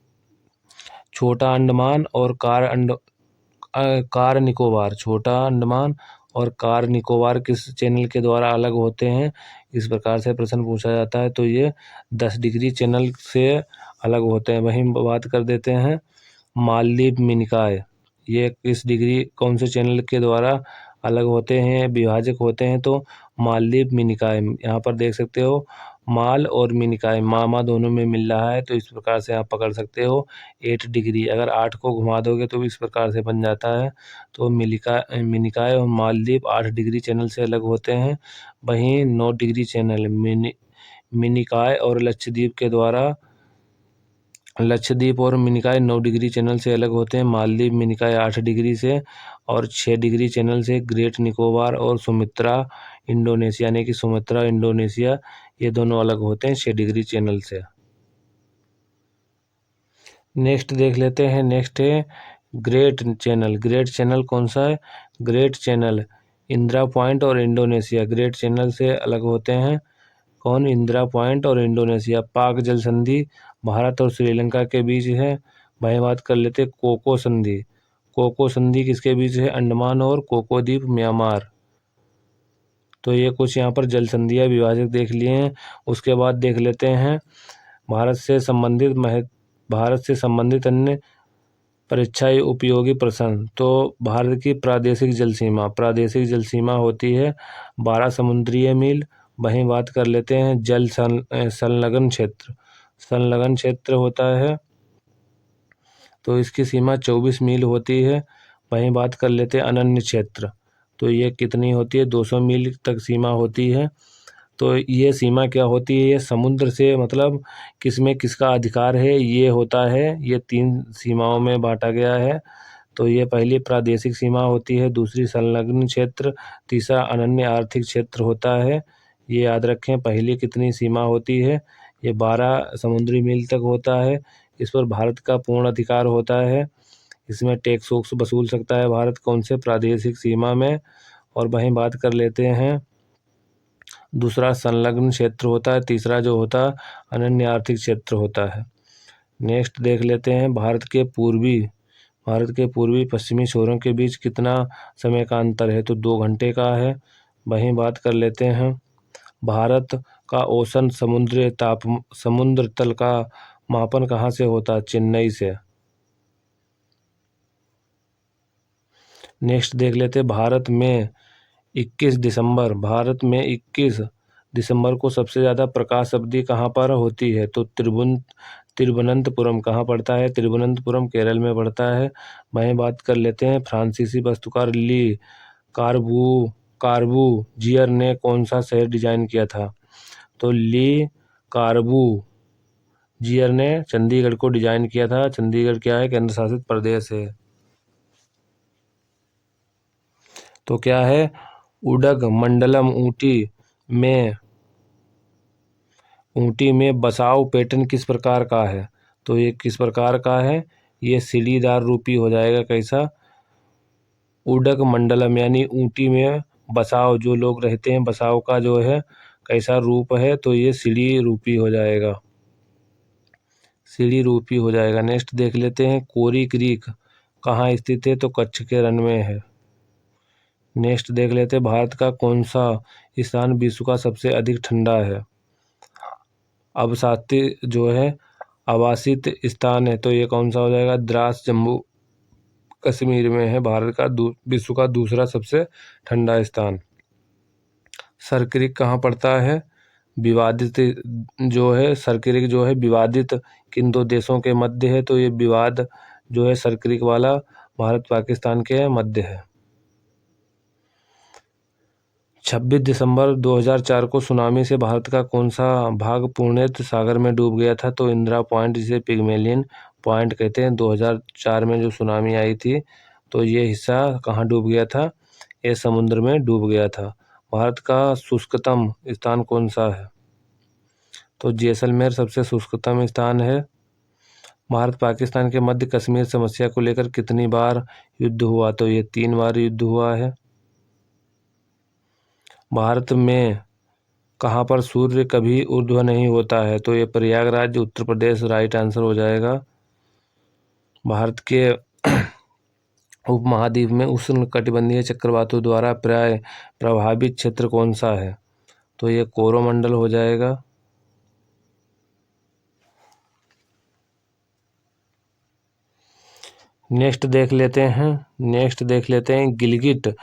छोटा अंडमान और कार निकोबार, छोटा अंडमान और कार निकोबार किस चैनल के द्वारा अलग होते हैं, इस प्रकार से प्रश्न पूछा जाता है। तो ये 10 डिग्री चैनल से अलग होते हैं। वहीं बात कर देते हैं मालदीव मिनिकॉय, ये किस डिग्री, कौन से चैनल के द्वारा अलग होते हैं, विभाजक होते हैं। तो मालदीव मिनिकॉय, यहाँ पर देख सकते हो माल और मिनिकॉय, मामा दोनों में मिल रहा है, तो इस प्रकार से आप पकड़ सकते हो 8 डिग्री। अगर 8 को घुमा दोगे तो इस प्रकार से बन जाता है। तो मिनिकॉय और मालदीव 8 डिग्री चैनल से अलग होते हैं। वहीं 9 डिग्री चैनल मिनिकॉय और लक्षद्वीप और मिनिकॉय 9 डिग्री चैनल से अलग होते हैं। मालदीव मिनिकॉय 8 डिग्री से, और 6 डिग्री चैनल से ग्रेट निकोबार और सुमित्रा इंडोनेशिया, यानी कि सुमित्रा इंडोनेशिया, ये दोनों अलग होते हैं 6 डिग्री चैनल से। नेक्स्ट देख लेते हैं, नेक्स्ट है ग्रेट चैनल। ग्रेट चैनल कौन सा है, ग्रेट चैनल इंदिरा पॉइंट और इंडोनेशिया, ग्रेट चैनल से अलग होते हैं, कौन, इंदिरा पॉइंट और इंडोनेशिया। पाक जल संधि भारत और श्रीलंका के बीच है। वहीं बात कर लेते हैं कोको संधि, कोको संधि किसके बीच है, अंडमान और कोको द्वीप म्यांमार। तो ये कुछ यहाँ पर जल संधियाँ विभाजक देख लिए हैं। उसके बाद देख लेते हैं भारत से संबंधित अन्य परीक्षाएं उपयोगी प्रश्न। तो भारत की प्रादेशिक जल सीमा होती है 12 समुद्रीय मील। वहीं बात कर लेते हैं जल संलग्न क्षेत्र होता है, तो इसकी सीमा 24 मील होती है। वहीं बात कर लेते हैं अनन्य क्षेत्र, तो ये कितनी होती है, 200 मील तक सीमा होती है। तो ये सीमा क्या होती है, ये समुद्र से मतलब किसमें किसका अधिकार है ये होता है। ये 3 सीमाओं में बांटा गया है। तो ये पहली प्रादेशिक सीमा होती है, दूसरी संलग्न क्षेत्र, तीसरा अनन्य आर्थिक क्षेत्र होता है। ये याद रखें, पहली कितनी सीमा होती है, ये 12 समुद्री मील तक होता है। इस पर भारत का पूर्ण अधिकार होता है। इसमें टैक्स वैक्स वसूल सकता है भारत, कौन से, प्रादेशिक सीमा में। और वहीं बात कर लेते हैं दूसरा संलग्न क्षेत्र होता है, तीसरा जो होता है अनन्य आर्थिक क्षेत्र होता है। नेक्स्ट देख लेते हैं भारत के पूर्वी पश्चिमी छोरों के बीच कितना समय का अंतर है, तो 2 घंटे का है। वहीं बात कर लेते हैं भारत का औसत समुद्र तल का मापन कहाँ से होता है, चेन्नई से। नेक्स्ट देख लेते हैं भारत में 21 दिसंबर को सबसे ज़्यादा प्रकाश अवधि कहाँ पर होती है, तो तिरुवनंतपुरम कहाँ पड़ता है, तिरुवनंतपुरम केरल में पड़ता है। वहीं बात कर लेते हैं फ्रांसीसी वास्तुकार ली कार्बूजियर ने कौन सा शहर डिजाइन किया था? तो ली कार्बूजियर ने चंडीगढ़ को डिजाइन किया था। चंडीगढ़ क्या है? केंद्र शासित प्रदेश है। तो क्या है? उडगमंडलम ऊटी में बसाव पैटर्न किस प्रकार का है? तो ये किस प्रकार का है? ये सीढ़ीदार रूपी हो जाएगा। कैसा? उडगमंडलम यानी ऊटी में बसाव, जो लोग रहते हैं, बसाव का जो है कैसा रूप है? तो ये सीढ़ी रूपी हो जाएगा। सीढ़ी रूपी हो जाएगा। नेक्स्ट देख लेते हैं, कोरी क्रीक कहाँ स्थित है? तो कच्छ के रण में है। नेक्स्ट देख लेते हैं, भारत का कौन सा स्थान विश्व का सबसे अधिक ठंडा है? आवासित स्थान है। तो ये कौन सा हो जाएगा? द्रास जम्मू कश्मीर में है। भारत का विश्व का दूसरा सबसे ठंडा स्थान। सरक्रिक कहाँ पड़ता है? विवादित जो है सरक्रिक जो है विवादित किन दो देशों के मध्य है? तो ये विवाद जो है सरक्रिक वाला भारत पाकिस्तान के मध्य है। 26 दिसंबर 2004 को सुनामी से भारत का कौन सा भाग पूर्णतः सागर में डूब गया था? तो इंदिरा पॉइंट, जिसे पिग्मेलियन पॉइंट कहते हैं। 2004 में जो सुनामी आई थी, तो ये हिस्सा कहाँ डूब गया था? ये समुद्र में डूब गया था। भारत का शुष्कतम स्थान कौन सा है? तो जैसलमेर सबसे शुष्कतम स्थान है। भारत पाकिस्तान के मध्य कश्मीर समस्या को लेकर कितनी बार युद्ध हुआ? तो ये 3 बार युद्ध हुआ है। भारत में कहाँ पर सूर्य कभी ऊर्ध्व नहीं होता है? तो ये प्रयागराज, उत्तर प्रदेश राइट आंसर हो जाएगा। भारत के उपमहाद्वीप में उष्णकटिबंधीय चक्रवातों द्वारा प्राय प्रभावित क्षेत्र कौन सा है? तो ये कोरोमंडल हो जाएगा। नेक्स्ट देख लेते हैं गिलगिट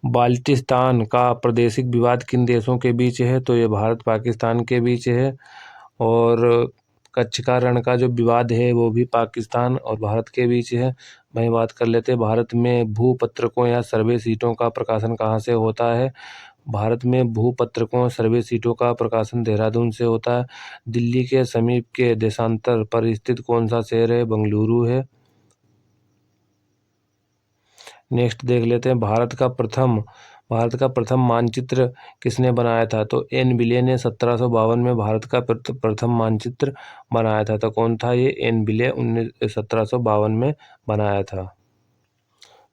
बाल्टिस्तान का प्रादेशिक विवाद किन देशों के बीच है? तो ये भारत पाकिस्तान के बीच है। और कच्छ का रण का जो विवाद है वो भी पाकिस्तान और भारत के बीच है। वहीं बात कर लेते हैं, भारत में भूपत्रकों या सर्वे सीटों का प्रकाशन कहाँ से होता है? भारत में भूपत्रकों सर्वे सीटों का प्रकाशन देहरादून से होता है। दिल्ली के समीप के देशांतर पर स्थित कौन सा शहर है? बेंगलुरु है। नेक्स्ट देख लेते हैं, भारत का प्रथम मानचित्र किसने बनाया था? तो एन बिले ने 1752 में भारत का प्रथम मानचित्र बनाया था। तो कौन था ये? एन बिले 1752 में बनाया था।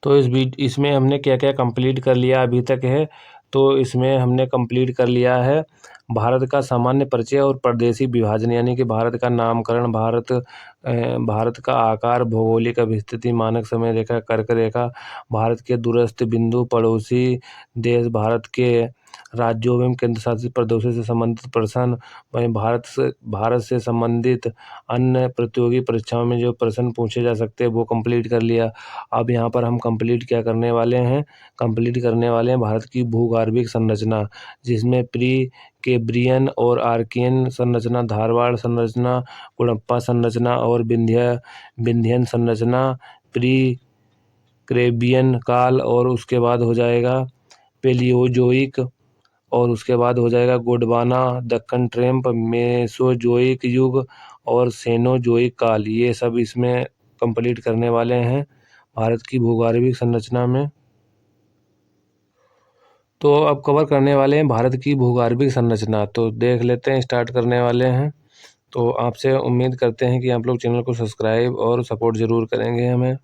तो इसमें हमने क्या क्या कंप्लीट कर लिया अभी तक है? तो इसमें हमने कंप्लीट कर लिया है भारत का सामान्य परिचय और परदेशी विभाजन, यानी कि भारत का नामकरण, भारत का आकार, भौगोलिक स्थिति, मानक समय रेखा, कर्क रेखा, भारत के दूरस्थ बिंदु, पड़ोसी देश, भारत के राज्यों एवं केंद्र शासित प्रदेशों से संबंधित प्रश्न, वहीं भारत से संबंधित अन्य प्रतियोगी परीक्षाओं में जो प्रश्न पूछे जा सकते हैं वो कंप्लीट कर लिया। अब यहाँ पर हम कंप्लीट करने वाले हैं भारत की भूगर्भिक संरचना, जिसमें प्री कैम्ब्रियन और आर्कियन संरचना, धारवाड़ संरचना, कुड़प्पा संरचना और विंध्यन संरचना, प्री कैम्ब्रियन काल, और उसके बाद हो जाएगा पेलियोजोइक, और उसके बाद हो जाएगा गोंडवाना, दक्कन ट्रैप, मेसोजोइक युग और सेनोजोइक काल। ये सब इसमें कंप्लीट करने वाले हैं भारत की भूगर्भिक संरचना में। तो अब कवर करने वाले हैं भारत की भूगर्भिक संरचना। तो देख लेते हैं, स्टार्ट करने वाले हैं। तो आपसे उम्मीद करते हैं कि आप लोग चैनल को सब्सक्राइब और सपोर्ट ज़रूर करेंगे हमें।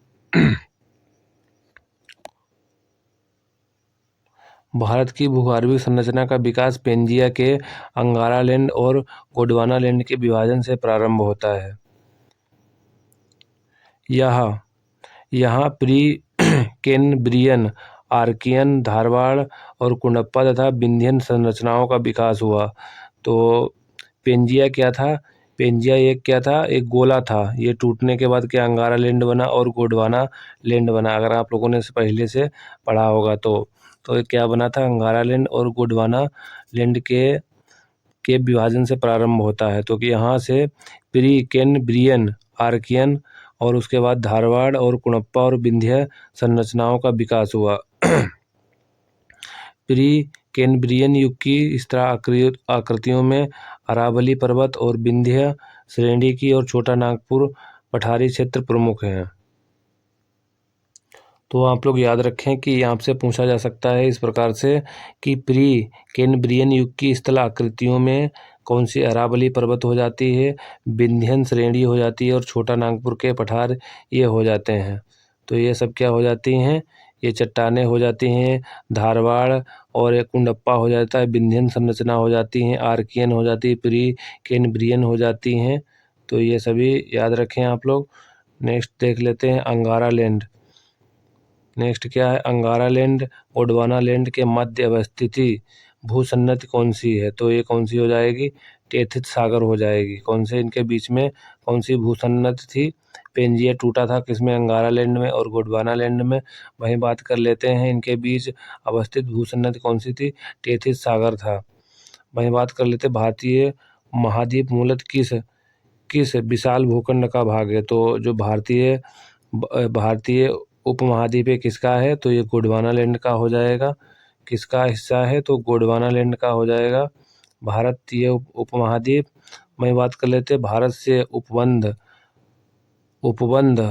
भारत की भूगर्भिक संरचना का विकास पेंजिया के अंगारा लैंड और गोंडवाना लैंड के विभाजन से प्रारंभ होता है। यहाँ प्री कैम्ब्रियन, आर्कियन, धारवाड़ और कुड़प्पा तथा विंध्यन संरचनाओं का विकास हुआ। तो पेंजिया क्या था? पेंजिया एक गोला था। ये टूटने के बाद क्या अंगारा लैंड बना और गोंडवाना लैंड बना। अगर आप लोगों ने पहले से पढ़ा होगा तो ये क्या बना था? अंगारा लैंड और गोंडवाना लैंड के विभाजन से प्रारंभ होता है। तो कि यहाँ से प्री कैम्ब्रियन, आर्कियन और उसके बाद धारवाड़ और कुणप्पा और विंध्य संरचनाओं का विकास हुआ। प्री कैम्ब्रियन युग की इस तरह आकृतियों में अरावली पर्वत और विंध्य श्रेणी की और छोटा नागपुर पठारी क्षेत्र प्रमुख हैं। तो आप लोग याद रखें कि आपसे पूछा जा सकता है इस प्रकार से कि प्री कैम्ब्रियन युग की स्थल आकृतियों में कौन सी अरावली पर्वत हो जाती है, विंध्यन श्रेणी हो जाती है और छोटा नागपुर के पठार ये हो जाते हैं। तो ये सब क्या हो जाती हैं, ये चट्टानें हो जाती हैं। धारवाड़ और एक कुंडप्पा हो जाता है, विंध्यन संरचना हो जाती हैं, आर्कियन हो जाती है, प्री कैम्ब्रियन हो जाती हैं। तो ये सभी याद रखें आप लोग। नेक्स्ट देख लेते हैं अंगारा लैंड। नेक्स्ट क्या है, अंगारा लैंड गोंडवाना लैंड के मध्य अवस्थित भूसन्नति कौन सी है, तो ये कौन सी हो जाएगी, टेथिस सागर हो जाएगी। कौन से इनके बीच में कौन सी भूसन्नति थी, पेंजिया टूटा था किसमें, अंगारा लैंड में और गोंडवाना लैंड में। वहीं बात कर लेते हैं इनके बीच अवस्थित भूसन्नति कौन सी थी, टेथिस सागर था। वहीं बात कर लेते भारतीय महाद्वीप मूलतः किस विशाल भूखंड का भाग है, तो जो भारतीय उपमहाद्वीप किसका है, तो ये गोंडवाना लैंड का हो जाएगा। किसका हिस्सा है, तो गोंडवाना लैंड का हो जाएगा भारतीय उपमहाद्वीप। मैं बात कर लेते हैं भारत से उपबंध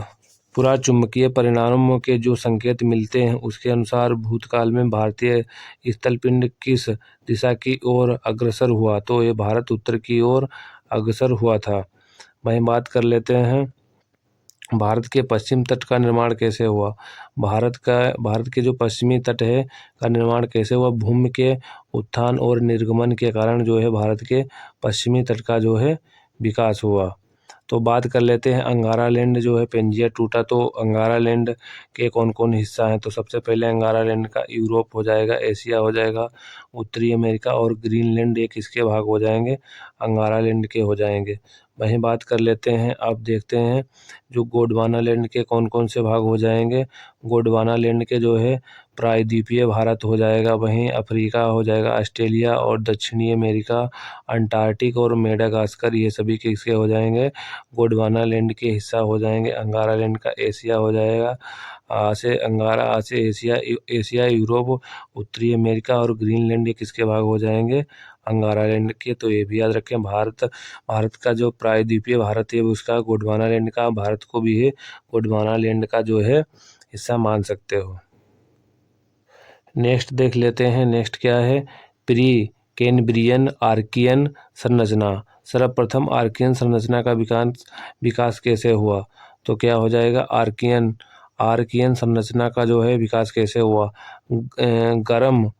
पुरा चुंबकीय परिणामों के जो संकेत मिलते हैं उसके अनुसार भूतकाल में भारतीय स्थलपिंड किस दिशा की ओर अग्रसर हुआ, तो ये भारत उत्तर की ओर अग्रसर हुआ था। वहीं बात कर लेते हैं भारत के पश्चिम तट का निर्माण कैसे हुआ। भारत के जो पश्चिमी तट है का निर्माण कैसे हुआ, भूमि के उत्थान और निर्गमन के कारण जो है भारत के पश्चिमी तट का जो है विकास हुआ। तो बात कर लेते हैं अंगारा लैंड जो है पेंजिया टूटा, तो अंगारा लैंड के कौन कौन हिस्सा हैं, तो सबसे पहले अंगारा लैंड का यूरोप हो जाएगा, एशिया हो जाएगा, उत्तरी अमेरिका और ग्रीनलैंड एक इसके भाग हो जाएंगे, अंगारा लैंड के हो जाएंगे। वहीं बात कर लेते हैं, अब देखते हैं जो गोंडवाना लैंड के कौन कौन से भाग हो जाएंगे। गोंडवाना लैंड के जो है प्रायद्वीपीय भारत हो जाएगा, वहीं अफ्रीका हो जाएगा, ऑस्ट्रेलिया और दक्षिणी अमेरिका, अंटार्कटिक और मेडागास्कर ये सभी किसके हो जाएंगे, गोंडवाना लैंड के हिस्सा हो जाएंगे। अंगारा लैंड का एशिया हो जाएगा, अंगारा से एशिया यूरोप उत्तरी अमेरिका और ग्रीनलैंड ये किसके भाग हो जाएंगे, अंगारा लैंड के। तो ये भी याद रखें, भारत का जो प्रायद्वीपीय भारत है उसका गोंडवाना लैंड का, भारत को भी है गोंडवाना लैंड का जो है हिस्सा मान सकते हो। नेक्स्ट देख लेते हैं, नेक्स्ट क्या है, प्री कैम्ब्रियन आर्कियन संरचना। सर्वप्रथम आर्कियन संरचना का विकास कैसे हुआ, तो क्या हो जाएगा, आर्कियन संरचना का जो है विकास कैसे हुआ, गर्म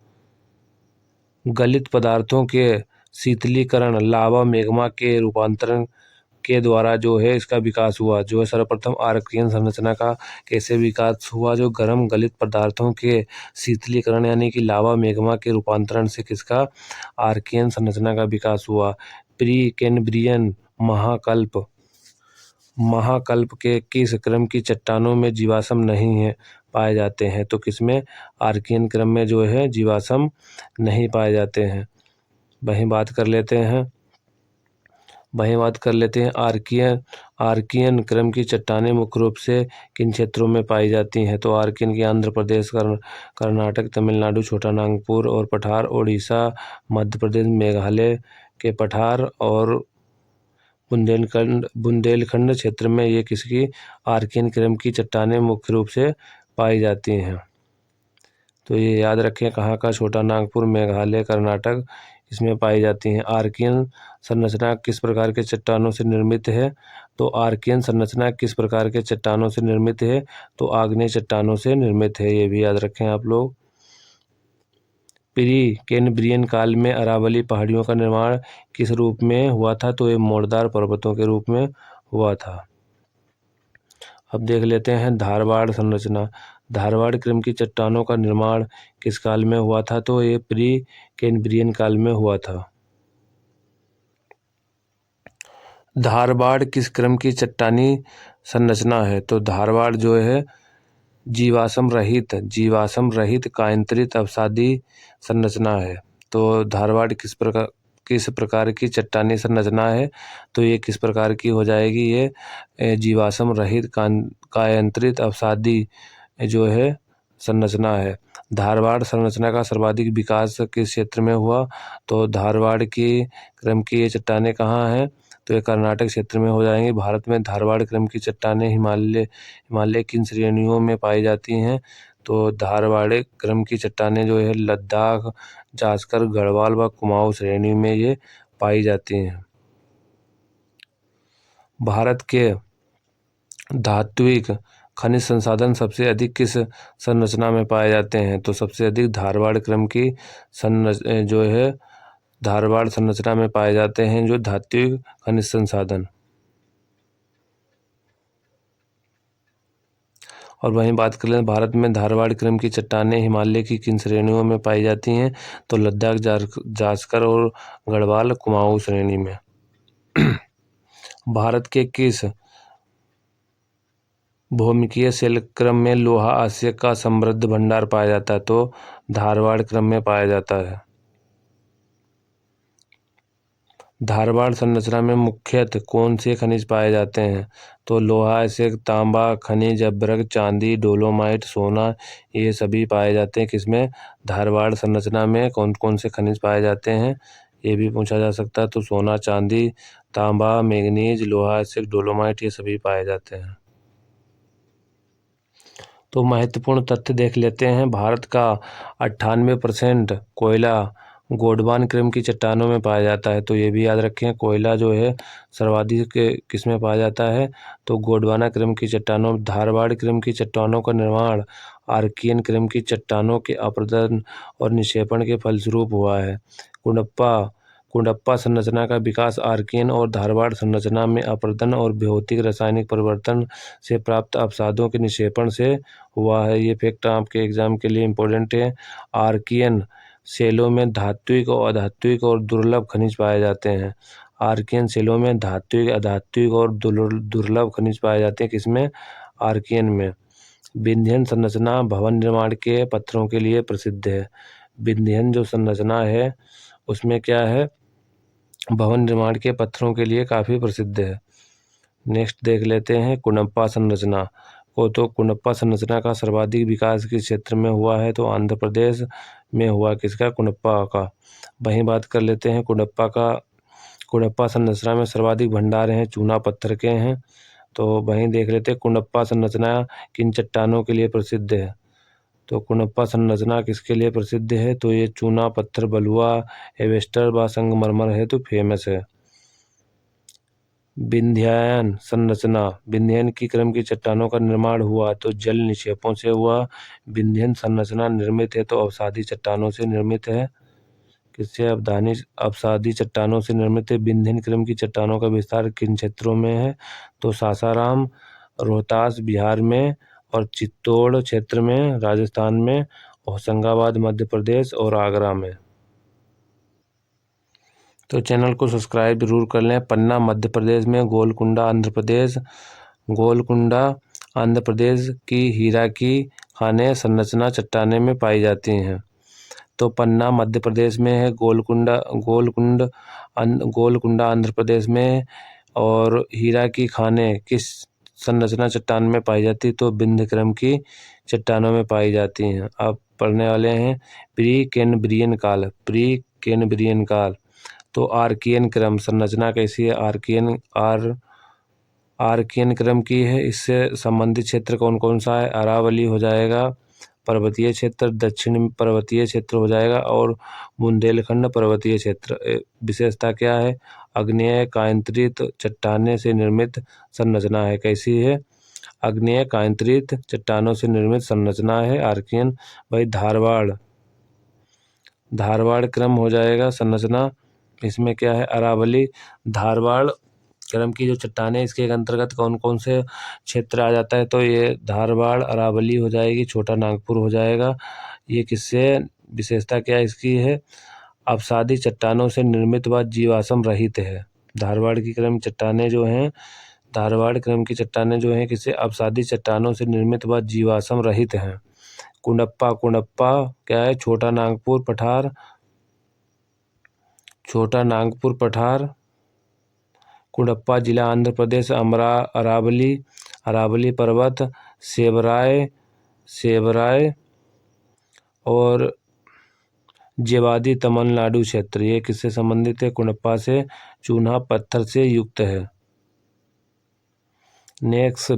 गलित पदार्थों के शीतलीकरण, लावा मैग्मा के रूपांतरण के द्वारा जो है इसका विकास हुआ। जो है सर्वप्रथम आर्कियन संरचना का कैसे विकास हुआ, जो गर्म गलित पदार्थों के शीतलीकरण यानी कि लावा मैग्मा के रूपांतरण से किसका, आर्कियन संरचना का विकास हुआ। प्री कैम्ब्रियन महाकल्प के किस क्रम की चट्टानों में जीवाश्म नहीं है पाए जाते हैं, तो किसमें, आर्कियन क्रम में जो है जीवाश्म नहीं पाए जाते हैं। वहीं बात कर लेते हैं आर्कियन क्रम की चट्टानें मुख्य रूप से किन क्षेत्रों में पाई जाती हैं, तो आर्कियन की आंध्र प्रदेश, कर्नाटक, तमिलनाडु, छोटा नागपुर और पठार, ओडिशा, मध्य प्रदेश, मेघालय के पठार और बुंदेलखंड क्षेत्र में ये किसकी, आर्कियन क्रम की चट्टानें मुख्य रूप से पाई जाती हैं। तो ये याद रखें, कहाँ का, छोटा नागपुर, मेघालय, कर्नाटक इसमें पाई जाती हैं। आर्कियन संरचना किस प्रकार के चट्टानों से निर्मित है, तो आर्कियन संरचना किस प्रकार के चट्टानों से निर्मित है, तो आग्नेय चट्टानों से निर्मित है, ये भी याद रखें आप लोग। प्री कैम्ब्रियन काल में अरावली पहाड़ियों का निर्माण किस रूप में हुआ था, तो ये मोड़दार पर्वतों के रूप में हुआ था। अब देख लेते हैं धारवाड़ संरचना। धारवाड़ क्रम की चट्टानों का निर्माण किस काल में हुआ था, तो ये प्री कैम्ब्रियन काल में हुआ था। धारवाड़ किस क्रम की चट्टानी संरचना है, तो धारवाड़ जो है जीवाश्म रहित कायंत्रित अवसादी संरचना है। तो धारवाड़ किस प्रकार किस प्रकार की चट्टानी संरचना है? तो ये किस प्रकार की हो जाएगी? ये जीवाश्म रहित कायांतरित अवसादी जो है संरचना है। धारवाड़ संरचना का सर्वाधिक विकास किस क्षेत्र में हुआ? तो धारवाड़ की क्रम की ये चट्टानें कहाँ हैं? तो ये कर्नाटक क्षेत्र में हो जाएंगी। भारत में धारवाड़ क्रम की चट्टानें हिमालय किन श्रेणियों में पाई जाती हैं? तो धारवाड़ क्रम की चट्टानें जो है लद्दाख, जास्कर, गढ़वाल व कुमाऊं श्रेणी में ये पाई जाती हैं। भारत के धात्विक खनिज संसाधन सबसे अधिक किस संरचना में पाए जाते हैं? तो सबसे अधिक धारवाड़ क्रम की जो है धारवाड़ संरचना में पाए जाते हैं जो धात्विक खनिज संसाधन। और वहीं बात कर लें भारत में धारवाड़ क्रम की चट्टानें हिमालय की किन श्रेणियों में पाई जाती हैं? तो लद्दाख, जास्कर और गढ़वाल कुमाऊं श्रेणी में। भारत के किस भूमिकीय शैल क्रम में लोहा आश्चर्य का समृद्ध भंडार पाया जाता है? तो धारवाड़ क्रम में पाया जाता है। धारवाड़ संरचना में मुख्यतः कौन से खनिज पाए जाते हैं? तो लोहा आश्चर्य, तांबा खनिज, अभ्रक, चांदी, डोलोमाइट, सोना, ये सभी पाए जाते हैं। किसमें? धारवाड़ संरचना में कौन कौन से खनिज पाए जाते हैं ये भी पूछा जा सकता है। तो सोना, चांदी, तांबा, मैंगनीज, लोहा आश्चर्य, डोलोमाइट, ये सभी पाए जाते हैं। तो महत्वपूर्ण तथ्य देख लेते हैं। भारत का 98% कोयला गोंडवाना क्रम की चट्टानों में पाया जाता है। तो ये भी याद रखें, कोयला जो है सर्वाधिक किस में पाया जाता है? तो गोंडवाना क्रम की चट्टानों। धारवाड़ क्रम की चट्टानों का निर्माण आर्कियन क्रम की चट्टानों के अपरदन और निक्षेपण के फलस्वरूप हुआ है। कुडप्पा संरचना का विकास आर्कियन और धारवाड़ संरचना में अपरदन और भौतिक रासायनिक परिवर्तन से प्राप्त अवसादों के निक्षेपण से हुआ है। ये फैक्ट आपके एग्जाम के लिए इम्पोर्टेंट है। आर्कियन शैलों में धात्विक और अधात्विक और दुर्लभ खनिज पाए जाते हैं। आर्कियन शैलों में धात्विक, अधात्विक और दुर्लभ खनिज पाए जाते हैं। किसमें? आर्कियन में। विंध्यन संरचना भवन निर्माण के पत्थरों के लिए प्रसिद्ध है। विंध्यन जो संरचना है उसमें क्या है? भवन निर्माण के पत्थरों के लिए काफ़ी प्रसिद्ध है। नेक्स्ट देख लेते हैं कुडप्पा संरचना को। तो कुडप्पा संरचना का सर्वाधिक विकास किस क्षेत्र में हुआ है? तो आंध्र प्रदेश में हुआ। किसका? कुडप्पा का। वहीं बात कर लेते हैं कुडप्पा संरचना में सर्वाधिक भंडार हैं चूना पत्थर के हैं। तो वहीं देख लेते हैं कुडप्पा संरचना किन चट्टानों के लिए प्रसिद्ध है? तो कुडप्पा संरचना किसके लिए प्रसिद्ध है? तो ये चूना पत्थर, बलुआ, एवेस्टर व संगमरमर है तो फेमस है। विंध्यायन संरचना, विंध्यन की क्रम की चट्टानों का निर्माण हुआ तो जल निक्षेपों से हुआ। विंध्यन संरचना निर्मित है तो अवसादी चट्टानों से निर्मित है। किससे? अवसादी चट्टानों से निर्मित है। विंध्यन क्रम की चट्टानों का विस्तार किन क्षेत्रों में है? तो सासाराम, रोहतास बिहार में, और चित्तौड़ क्षेत्र में राजस्थान में, होशंगाबाद मध्य प्रदेश और आगरा में। तो चैनल को सब्सक्राइब जरूर कर लें। पन्ना मध्य प्रदेश में, गोलकुंडा आंध्र प्रदेश की हीरा की खानें संरचना चट्टानें में पाई जाती हैं। तो पन्ना मध्य प्रदेश में है, गोलकुंडा आंध्र प्रदेश में, और हीरा की खानें किस संरचना चट्टान में पाई जाती? तो विंध्य क्रम की चट्टानों में पाई जाती हैं। अब पढ़ने वाले हैं प्री कैम्ब्रियन काल। तो आर्कियन क्रम संरचना कैसी है? आर्कियन क्रम की है। इससे संबंधित क्षेत्र कौन कौन सा है? अरावली हो जाएगा, पर्वतीय क्षेत्र, दक्षिण पर्वतीय क्षेत्र हो जाएगा, और बुंदेलखंड पर्वतीय क्षेत्र। विशेषता क्या है? आग्नेय कायांतरित चट्टाने से निर्मित संरचना है। कैसी है? आग्नेय कायांतरित चट्टानों से निर्मित संरचना है आर्कियन। भाई धारवाड़ क्रम हो जाएगा संरचना। इसमें क्या है? अरावली। धारवाड़ क्रम की जो चट्टानें इसके अंतर्गत कौन कौन से क्षेत्र आ जाता है? तो ये धारवाड़, अरावली हो जाएगी, छोटा नागपुर हो जाएगा। ये किससे विशेषता क्या इसकी है? अवसादी चट्टानों से निर्मित व जीवाश्म रहित है। धारवाड़ क्रम की चट्टानें जो हैं किससे? अवसादी चट्टानों से निर्मित व जीवाश्म रहित हैं। कुडप्पा क्या है? छोटा नागपुर पठार। छोटा नागपुर पठार, कुडप्पा जिला आंध्र प्रदेश, अरावली पर्वत, सेवराय और जेवादी तमिलनाडु क्षेत्र। ये किससे संबंधित है? कुडप्पा से, चूना पत्थर से युक्त है। नेक्स्ट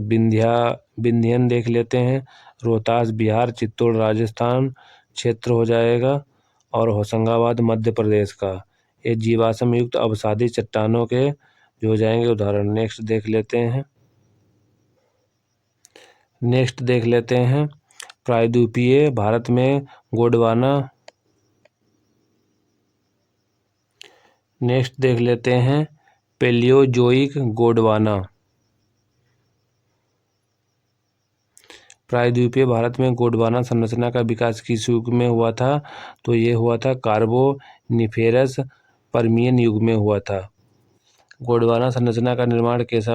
विंध्यन देख लेते हैं। रोहतास बिहार, चित्तौड़ राजस्थान क्षेत्र हो जाएगा और होशंगाबाद मध्य प्रदेश का। ये जीवाश्म युक्त अवसादी चट्टानों के जो हो जाएंगे उदाहरण। नेक्स्ट देख लेते हैं प्रायद्वीपीय भारत में गोंडवाना। नेक्स्ट देख लेते हैं पैलियोजोइक गोंडवाना। प्रायद्वीपीय भारत में गोंडवाना संरचना का विकास किस युग में हुआ था? तो ये हुआ था कार्बोनिफेरस पर्मियन युग में हुआ था। गोंडवाना संरचना का निर्माण कैसे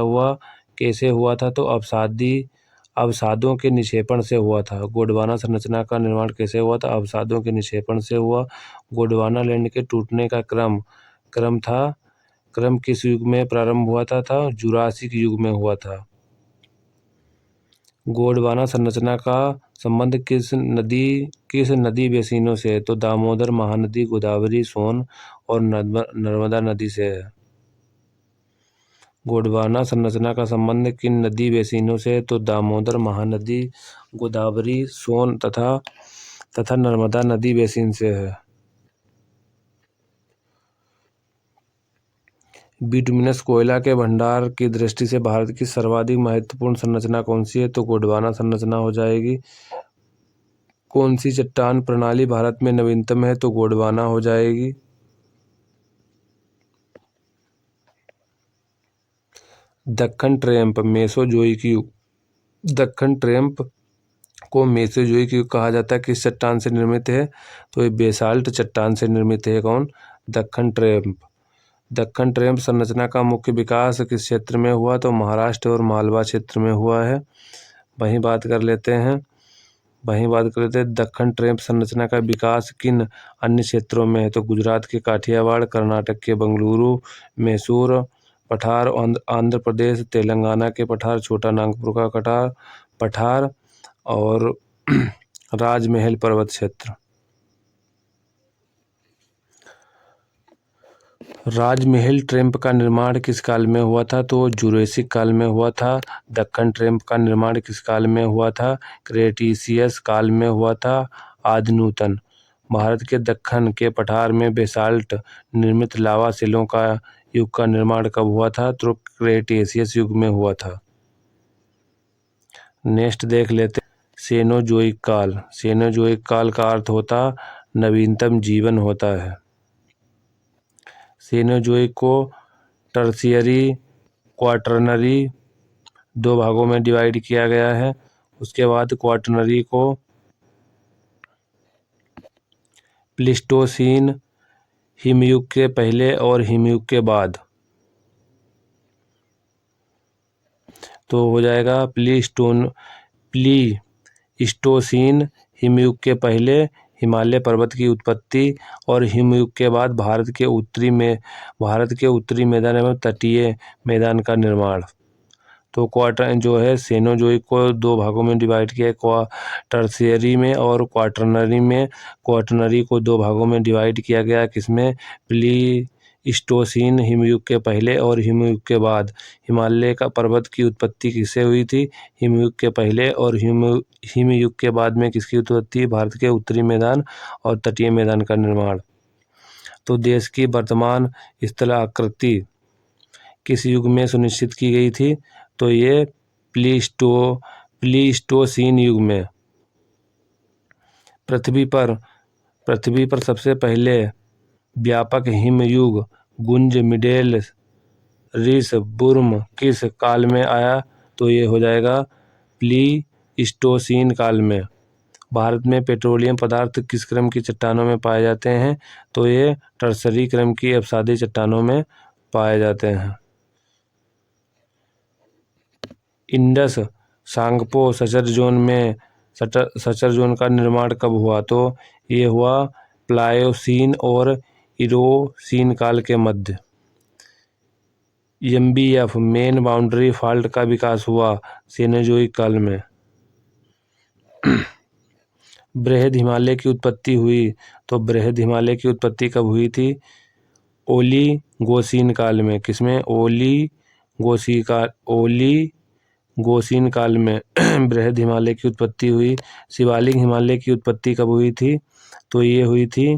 हुआ था? तो अवसादों के निक्षेपण से हुआ था। गोंडवाना संरचना का निर्माण कैसे हुआ था? अवसादों के निक्षेपण से हुआ। गोंडवाना लैंड के टूटने का क्रम किस युग में प्रारंभ हुआ था? जुरासिक युग में हुआ था। गोंडवाना संरचना का संबंध किस नदी बेसिनों से है? तो दामोदर, महानदी, गोदावरी, सोन और नर्मदा नदी से है। गोंडवाना संरचना का संबंध किन नदी बेसिनों से है? तो दामोदर, महानदी, गोदावरी, सोन तथा नर्मदा नदी बेसिन से है। बिटुमिनस कोयला के भंडार की दृष्टि से भारत की सर्वाधिक महत्वपूर्ण संरचना कौन सी है? तो गोंडवाना संरचना हो जाएगी। कौन सी चट्टान प्रणाली भारत में नवीनतम है? तो गोंडवाना हो जाएगी। दक्कन ट्रैप मेसोजोइक युग। दक्कन ट्रैप को मेसोजोइक युग कहा जाता है। किस चट्टान से निर्मित है? तो ये बेसाल्ट चट्टान से निर्मित है। कौन? दक्कन ट्रैप। दक्कन ट्रैप संरचना का मुख्य विकास किस क्षेत्र में हुआ? तो महाराष्ट्र और मालवा क्षेत्र में हुआ है। वहीं बात कर लेते हैं दक्कन ट्रैप संरचना का विकास किन अन्य क्षेत्रों में है? तो गुजरात के काठियावाड़, कर्नाटक के बेंगलुरु, मैसूर पठार, आंध्र प्रदेश, तेलंगाना के पठार, छोटा नागपुर का पठार और राजमहल पर्वत क्षेत्र। राजमहल ट्रैप का निर्माण किस काल में हुआ था? तो जुरासिक काल में हुआ था। दक्कन ट्रैप का निर्माण किस काल में हुआ था? क्रेटेशियस काल में हुआ था। आदि नूतन। भारत के दक्कन के पठार में बेसाल्ट निर्मित लावा शिलाओं का युग का निर्माण कब हुआ था? तो क्रेटेशियस युग में हुआ था। नेक्स्ट देख लेते सेनोजोइक काल। सेनोजोइक काल का अर्थ होता नवीनतम जीवन होता है। सेनोजोइक को टर्शियरी, क्वाटरनरी दो भागों में डिवाइड किया गया है। उसके बाद क्वाटरनरी को प्लीस्टोसीन, हिमयुग के पहले और हिमयुग के बाद। तो हो जाएगा प्लीस्टोसीन हिमयुग के पहले हिमालय पर्वत की उत्पत्ति और हिमयुग के बाद भारत के उत्तरी मैदान एवं तटीय मैदान का निर्माण। तो क्वार्टर जो है सेनोजोइक को दो भागों में डिवाइड किया, टर्शियरी में और क्वाटरनरी में। क्वाटरनरी को दो भागों में डिवाइड किया गया, किसमें? प्लीस्टोसीन हिमयुग के पहले और हिमयुग के बाद। हिमालय का पर्वत की उत्पत्ति किससे हुई थी? हिमयुग के पहले और हिमयुग के बाद में किसकी उत्पत्ति? भारत के उत्तरी मैदान और तटीय मैदान का निर्माण। तो देश की वर्तमान स्थलाकृति किस युग में सुनिश्चित की गई थी? तो ये प्लीस्टोसीन युग में। पृथ्वी पर सबसे पहले व्यापक हिमयुग गुंज मिडेल रिस बुर्म किस काल में आया? तो ये हो जाएगा प्लीस्टोसीन काल में। भारत में पेट्रोलियम पदार्थ किस क्रम की चट्टानों में पाए जाते हैं? तो ये टर्शरी क्रम की अवसादी चट्टानों में पाए जाते हैं। इंडस सांगपो सचर जोन का निर्माण कब हुआ? तो ये हुआ प्लायोसीन और इरोसीन काल के मध्य। एमबीएफ मेन बाउंड्री फॉल्ट का विकास हुआ सेनोजोइक काल में। बृहद हिमालय की उत्पत्ति हुई, तो बृहद हिमालय की उत्पत्ति कब हुई थी? ओलीगोसीन काल में। किसमें? ओलीगोसीन काल में बृहद हिमालय की उत्पत्ति हुई। शिवालिक हिमालय की उत्पत्ति कब हुई थी? तो ये हुई थी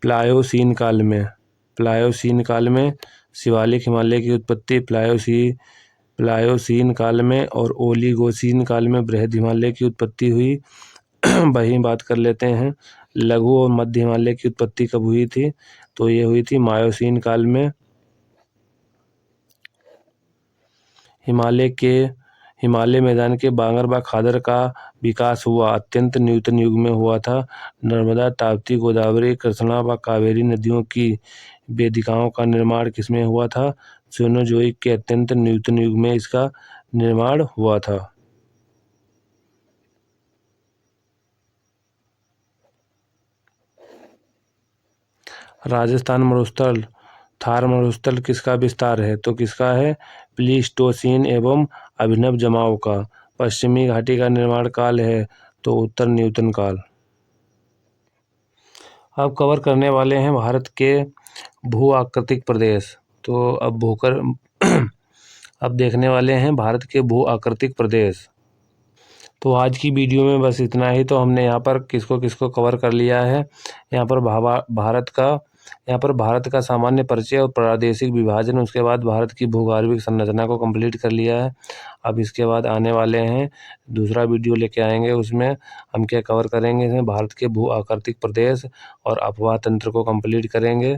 प्लायोसीन काल में। प्लायोसीन काल में शिवालिक हिमालय की उत्पत्ति प्लायोसीन काल में, और ओलीगोसीन काल में बृहद हिमालय की उत्पत्ति हुई। वही बात कर लेते हैं, लघु और मध्य हिमालय की उत्पत्ति कब हुई थी? तो ये हुई थी मायोसीन काल में। हिमालय मैदान के बांगरबा खादर का विकास हुआ अत्यंत न्यूनतम युग में हुआ था। नर्मदा, ताप्ती, गोदावरी, कृष्णा व कावेरी नदियों की वेदिकाओं का निर्माण किसमें हुआ था? सेनोजोइक के अत्यंत न्यूनतम युग में इसका निर्माण हुआ था। राजस्थान मरुस्थल, थार मरुस्थल किसका विस्तार है? तो किसका है? प्लीस्टोसीन एवं अभिनव जमाव का। पश्चिमी घाटी का निर्माण काल है, तो उत्तर न्यूटन काल। अब कवर करने वाले हैं भारत के भू आकृतिक प्रदेश। तो अब देखने वाले हैं भारत के भू आकृतिक प्रदेश। तो आज की वीडियो में बस इतना ही। तो हमने यहाँ पर किसको किसको कवर कर लिया है। यहाँ पर भारत का सामान्य परिचय और प्रादेशिक विभाजन, उसके बाद भारत की भूगर्भिक संरचना को कंप्लीट कर लिया है। अब इसके बाद आने वाले हैं दूसरा वीडियो लेके आएंगे, उसमें हम क्या कवर करेंगे? इसमें भारत के भू आकृतिक प्रदेश और अपवाह तंत्र को कंप्लीट करेंगे।